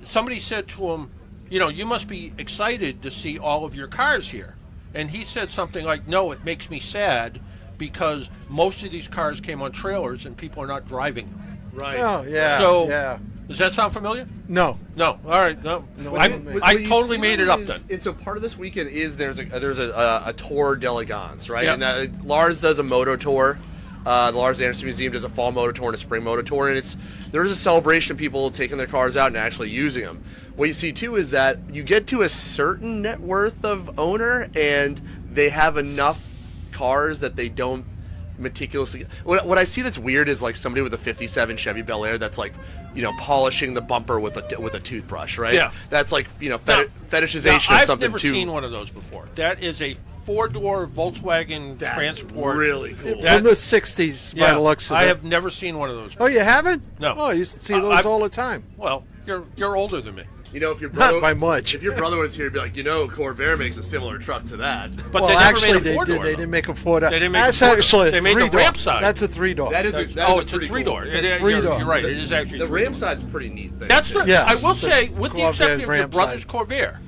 Speaker 2: somebody said to him, you must be excited to see all of your cars here. And he said something like, no, it makes me sad because most of these cars came on trailers and people are not driving them.
Speaker 4: Right.
Speaker 7: Oh, yeah.
Speaker 2: So,
Speaker 7: yeah.
Speaker 2: Does that sound familiar?
Speaker 7: No.
Speaker 2: No. All right. No. I
Speaker 4: What you
Speaker 2: totally
Speaker 4: see
Speaker 2: made it up
Speaker 4: is-
Speaker 2: then.
Speaker 4: And so part of this weekend is there's a tour d'elegance, right?
Speaker 2: Yep.
Speaker 4: And Lars does a moto tour. The Lars Anderson Museum does a fall moto tour and a spring moto tour, and there is a celebration of people taking their cars out and actually using them. What you see too is that you get to a certain net worth of owner, and they have enough cars that they don't meticulously. What I see that's weird is like somebody with a '57 Chevy Bel Air that's like, polishing the bumper with a toothbrush, right?
Speaker 2: Yeah.
Speaker 4: That's like
Speaker 2: Now,
Speaker 4: fetishization
Speaker 2: I've
Speaker 4: of something
Speaker 2: never
Speaker 4: too.
Speaker 2: seen one of those before. That is a 4-door Volkswagen Transport.
Speaker 4: really cool.
Speaker 7: From the 60s, by the looks of it.
Speaker 2: I have never seen one of those.
Speaker 7: Oh, you haven't?
Speaker 2: No.
Speaker 7: Oh, I used to see those all the time.
Speaker 2: Well, you're older than me.
Speaker 4: If your brother
Speaker 7: Not by much.
Speaker 4: If your brother was here, he'd be like, Corvair makes a similar truck to that.
Speaker 2: But
Speaker 7: well,
Speaker 2: they never
Speaker 7: actually,
Speaker 2: made a
Speaker 7: they
Speaker 2: 4-door.
Speaker 7: didn't make a 4-door.
Speaker 2: They didn't make
Speaker 7: That's
Speaker 2: a 4-door.
Speaker 7: actually a
Speaker 2: They made the
Speaker 7: 3-door.
Speaker 2: ramp side.
Speaker 7: That's a 3-door.
Speaker 4: That is
Speaker 2: Oh, it's a
Speaker 4: pretty
Speaker 2: 3-door.
Speaker 4: cool.
Speaker 2: You're
Speaker 7: 3-door.
Speaker 2: right. It is actually
Speaker 4: The
Speaker 2: 3-door.
Speaker 4: ram side's a pretty neat thing.
Speaker 2: That's the.
Speaker 7: Yes.
Speaker 2: I will
Speaker 7: The
Speaker 2: say, with the
Speaker 7: Corvair
Speaker 2: exception of your
Speaker 7: ramp
Speaker 2: brother's
Speaker 7: side.
Speaker 2: Corvair,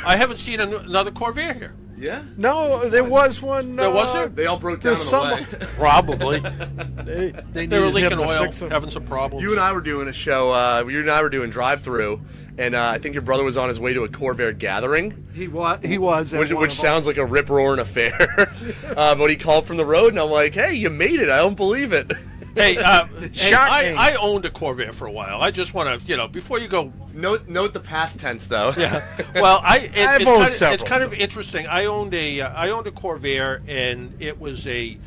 Speaker 2: I haven't seen another Corvair here.
Speaker 4: Yeah.
Speaker 7: No, there was one.
Speaker 2: There was there?
Speaker 4: They all broke down
Speaker 7: There's
Speaker 4: on the way.
Speaker 7: Probably. They
Speaker 2: They were
Speaker 7: needed him
Speaker 2: leaking
Speaker 7: to
Speaker 2: oil,
Speaker 7: fix them.
Speaker 2: having some problems.
Speaker 4: You and I were doing a show. You and I were doing drive-through, and I think your brother was on his way to a Corvair gathering,
Speaker 7: He was. He was. at
Speaker 4: which,
Speaker 7: one
Speaker 4: which
Speaker 7: of them.
Speaker 4: sounds like a rip-roaring affair. But he called from the road, and I'm like, "Hey, you made it! I don't believe it."
Speaker 2: Hey,
Speaker 7: Shocking.
Speaker 2: I owned a Corvair for a while. I just want to, before you go.
Speaker 4: Note the past tense, though.
Speaker 2: Yeah. Well,
Speaker 7: I've owned several.
Speaker 2: it's kind of interesting. I owned a Corvair, and it was a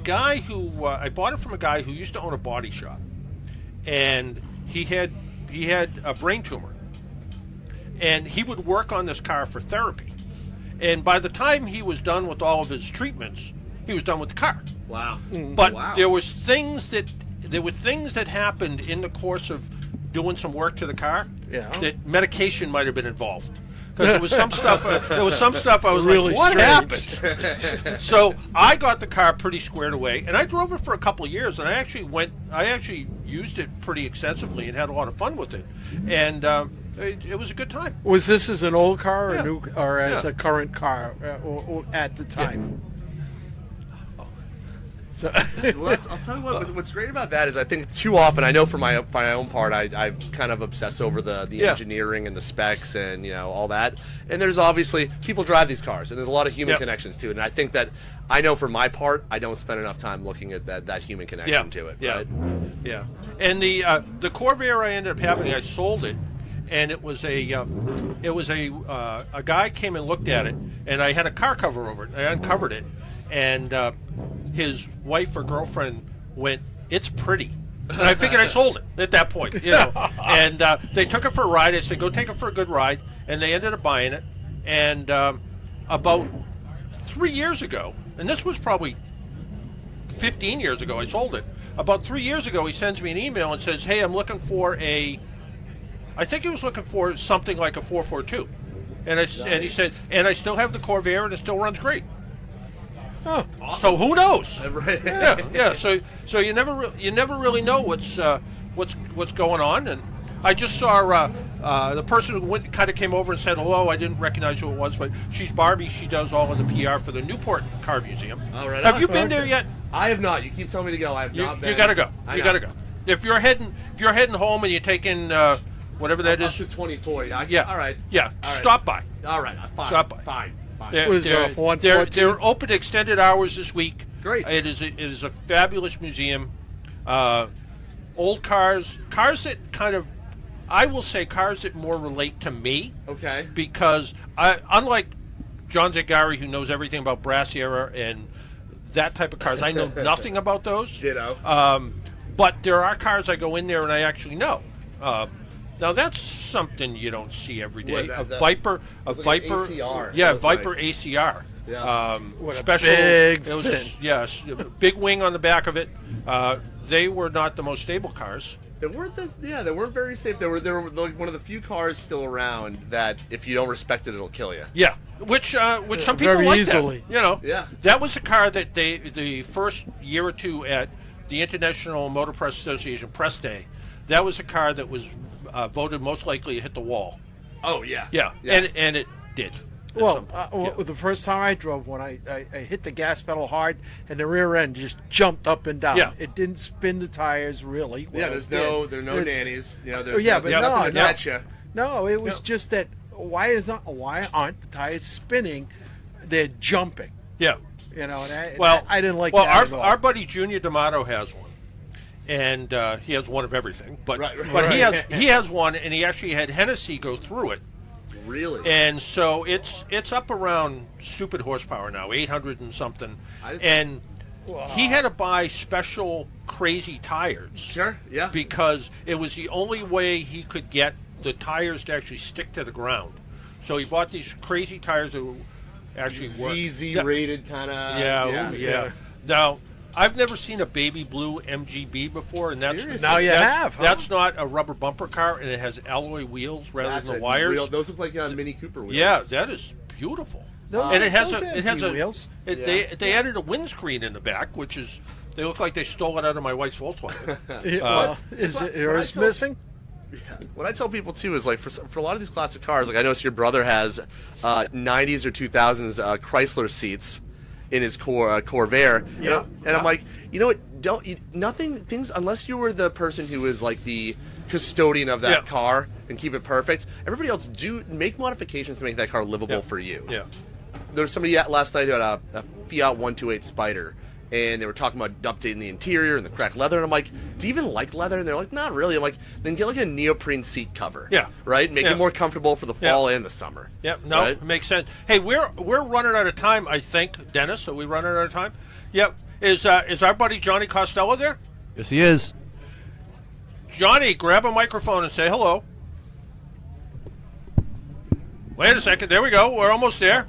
Speaker 2: guy who I bought it from a guy who used to own a body shop, and he had a brain tumor, and he would work on this car for therapy, and by the time he was done with all of his treatments, he was done with the car.
Speaker 4: Wow.
Speaker 2: But
Speaker 4: Wow.
Speaker 2: there were things that happened in the course of doing some work to the car.
Speaker 7: Yeah.
Speaker 2: That medication might have been involved. Because there was some stuff. I was
Speaker 7: Really
Speaker 2: like, "What
Speaker 7: strange."
Speaker 2: happened?" So I got the car pretty squared away, and I drove it for a couple of years, and I actually used it pretty extensively and had a lot of fun with it, and it was a good time.
Speaker 7: Was this as an old car or
Speaker 2: Yeah.
Speaker 7: new, or as
Speaker 2: Yeah.
Speaker 7: a current car or at the time? So,
Speaker 4: Well, I'll tell you what's great about that is I think too often, I know for my own part, I kind of obsess over the
Speaker 2: Yeah.
Speaker 4: engineering and the specs and all that. And there's obviously people drive these cars, and there's a lot of human
Speaker 2: Yep.
Speaker 4: connections to it. And I think that I know for my part, I don't spend enough time looking at that human connection to it.
Speaker 2: Yeah.
Speaker 4: Right?
Speaker 2: Yeah. And the Corvair I ended up having, I sold it, and it was a guy came and looked at it, and I had a car cover over it. I uncovered it, and his wife or girlfriend went, "It's pretty." And I figured I sold it at that point, And they took it for a ride. I said, "Go take it for a good ride," and they ended up buying it. And about 3 years ago, and this was probably 15 years ago, I sold it. About 3 years ago, he sends me an email and says, "Hey, I'm looking for I think he was looking for something like a 442." And he said, "And I still have the Corvair, and it still runs great."
Speaker 7: oh,
Speaker 2: So who knows?
Speaker 4: Right.
Speaker 2: Yeah. So you never really know what's going on. And I just saw the person who kind of came over and said hello. I didn't recognize who it was, but she's Barbie. She does all of the PR for the Newport Car Museum.
Speaker 4: All right.
Speaker 2: Have you been there yet?
Speaker 4: I have not. You keep telling me to go. I have
Speaker 2: You,
Speaker 4: not been.
Speaker 2: you gotta go.
Speaker 4: I
Speaker 2: You
Speaker 4: know.
Speaker 2: gotta go. If you're heading home and you take in whatever that
Speaker 4: Up
Speaker 2: is,
Speaker 4: to 24.
Speaker 2: yeah.
Speaker 4: All right.
Speaker 2: Yeah.
Speaker 4: All right.
Speaker 2: Stop by.
Speaker 4: All right. Fine.
Speaker 2: Stop by.
Speaker 4: Fine.
Speaker 2: They're,
Speaker 7: Was
Speaker 2: they're,
Speaker 7: for
Speaker 2: they're,
Speaker 7: 114?
Speaker 2: they're open extended hours this week.
Speaker 4: Great.
Speaker 2: It is a fabulous museum. Old cars that kind of, I will say, cars that more relate to me,
Speaker 4: Okay.
Speaker 2: because unlike John Zagari, who knows everything about Brassiera and that type of cars, I know nothing about those.
Speaker 4: Ditto.
Speaker 2: But there are cars I go in there and I actually know. Now that's something you don't see every day.
Speaker 4: What,
Speaker 2: A
Speaker 4: that-
Speaker 2: Viper,
Speaker 4: it's like an
Speaker 2: Viper,
Speaker 4: ACR.
Speaker 2: yeah,
Speaker 4: Looks
Speaker 2: Viper
Speaker 4: like.
Speaker 2: ACR.
Speaker 7: What a
Speaker 2: Special,
Speaker 7: big
Speaker 2: it was,
Speaker 7: fin.
Speaker 2: yes, a big wing on the back of it. They were not the most stable cars.
Speaker 4: They weren't they weren't very safe. They were like one of the few cars still around that if you don't respect it, it'll kill you.
Speaker 2: Yeah, which some people
Speaker 7: Very
Speaker 2: like
Speaker 7: easily.
Speaker 2: that.
Speaker 4: Yeah.
Speaker 2: That was a car that the first year or two at the International Motor Press Association Press Day, that was a car that was voted most likely to hit the wall.
Speaker 4: Oh yeah.
Speaker 2: Yeah, and it did.
Speaker 7: Well, the first time I drove one, I hit the gas pedal hard, and the rear end just jumped up and down.
Speaker 2: Yeah.
Speaker 7: It didn't spin the tires really. Well,
Speaker 4: there are no nannies. There's
Speaker 7: yeah,
Speaker 4: nothing
Speaker 7: but no,
Speaker 4: to
Speaker 7: no.
Speaker 4: catch you.
Speaker 7: No, it was just that. Why aren't the tires spinning? They're jumping.
Speaker 2: Yeah.
Speaker 7: And I didn't like that at all.
Speaker 2: Our buddy Junior D'Amato has one, and he has one of everything. But
Speaker 7: Right.
Speaker 2: he has one, and he actually had Hennessy go through it.
Speaker 4: Really?
Speaker 2: And so it's up around stupid horsepower now, 800 and something. And he had to buy special crazy tires.
Speaker 4: Sure, yeah.
Speaker 2: Because it was the only way he could get the tires to actually stick to the ground. So he bought these crazy tires that actually work.
Speaker 4: ZZ rated kind of.
Speaker 2: Yeah. Now, I've never seen a baby blue MGB before, and that's
Speaker 7: Now you have, huh?
Speaker 2: That's not a rubber bumper car, and it has alloy wheels rather than the wires.
Speaker 4: Those look like Mini Cooper wheels.
Speaker 2: Yeah, that is beautiful.
Speaker 7: Those-
Speaker 2: and
Speaker 7: those MG wheels.
Speaker 2: They added a windscreen in the back, which is they look like they stole it out of my wife's Volkswagen.
Speaker 7: Is it yours missing?
Speaker 4: What I tell people too is like for a lot of these classic cars, like I noticed your brother has 90s or 2000s Chrysler seats in his Corvair.
Speaker 7: Yeah.
Speaker 4: And I'm like, you know what? Things unless you were the person who is like the custodian of that car and keep it perfect. Everybody else do make modifications to make that car livable for you.
Speaker 2: Yeah.
Speaker 4: There was somebody last night who had a Fiat 128 Spider. And they were talking about updating the interior and the cracked leather. And I'm like, do you even like leather? And they're like, not really. I'm like, then get like a neoprene seat cover.
Speaker 2: Yeah.
Speaker 4: Right? Make it more comfortable for the fall and the summer.
Speaker 2: Yep. No,
Speaker 4: right?
Speaker 2: It makes sense. Hey, we're running out of time, I think, Dennis. Are we running out of time? Yep. Is our buddy Johnny Costello there?
Speaker 3: Yes, he is.
Speaker 2: Johnny, grab a microphone and say hello. Wait a second. There we go. We're almost there.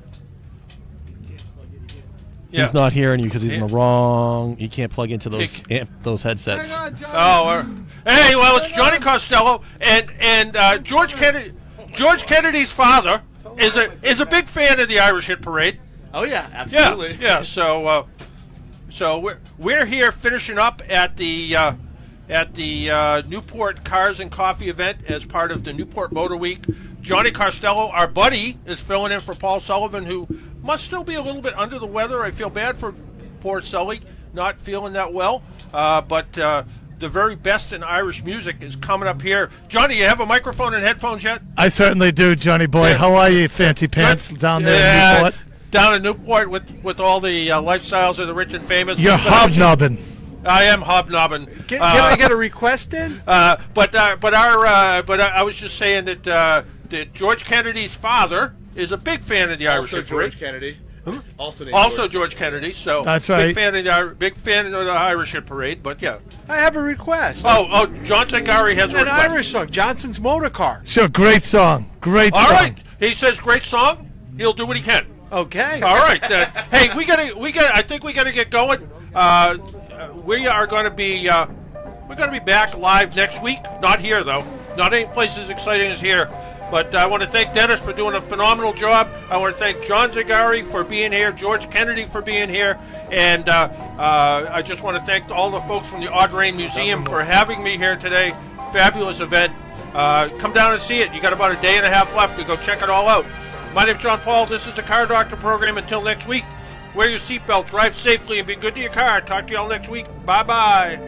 Speaker 2: Yeah.
Speaker 3: He's not hearing you because he's in the wrong. He can't plug into those headsets.
Speaker 2: Hey, well, it's Johnny Costello and George Kennedy. George Kennedy's father is a big fan of the Irish Hit Parade.
Speaker 4: Oh yeah, absolutely.
Speaker 2: Yeah. So we're here finishing up at the Newport Cars and Coffee event as part of the Newport Motor Week. Johnny Costello, our buddy, is filling in for Paul Sullivan, who must still be a little bit under the weather. I feel bad for poor Sully, not feeling that well. But the very best in Irish music is coming up here. Johnny, you have a microphone and headphones yet?
Speaker 10: I certainly do, Johnny boy.
Speaker 2: Yeah.
Speaker 10: How are you, fancy pants, down there in Newport?
Speaker 2: Down in Newport with all the lifestyles of the rich and famous.
Speaker 10: You're hobnobbing.
Speaker 2: I am hobnobbing.
Speaker 7: Can I get a request in?
Speaker 2: But I was just saying that George Kennedy's father is a big fan of the Irish Hit Parade.
Speaker 4: George Kennedy.
Speaker 2: Huh?
Speaker 4: Also
Speaker 2: George Kennedy. So
Speaker 10: that's right.
Speaker 2: Big fan of the Irish Hit Parade. But yeah,
Speaker 7: I have a request.
Speaker 2: Oh, John Zangari has a
Speaker 7: an
Speaker 2: request.
Speaker 7: Irish song, Johnson's Motor Car.
Speaker 10: Sure, great song. Great song.
Speaker 2: All right, he says great song. He'll do what he can.
Speaker 7: Okay.
Speaker 2: All right. Hey, we gotta. I think we gotta get going. We are going to be. We're going to be back live next week. Not here though. Not any place as exciting as here. But I want to thank Dennis for doing a phenomenal job. I want to thank John Zangari for being here, George Kennedy for being here, and I just want to thank all the folks from the Audrain Museum for having me here today. Fabulous event. Come down and see it. You got about a day and a half left to go check it all out. My name's John Paul. This is the Car Doctor program. Until next week, wear your seatbelt, drive safely, and be good to your car. Talk to you all next week. Bye-bye.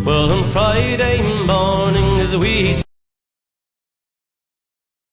Speaker 5: Well, on Friday morning as we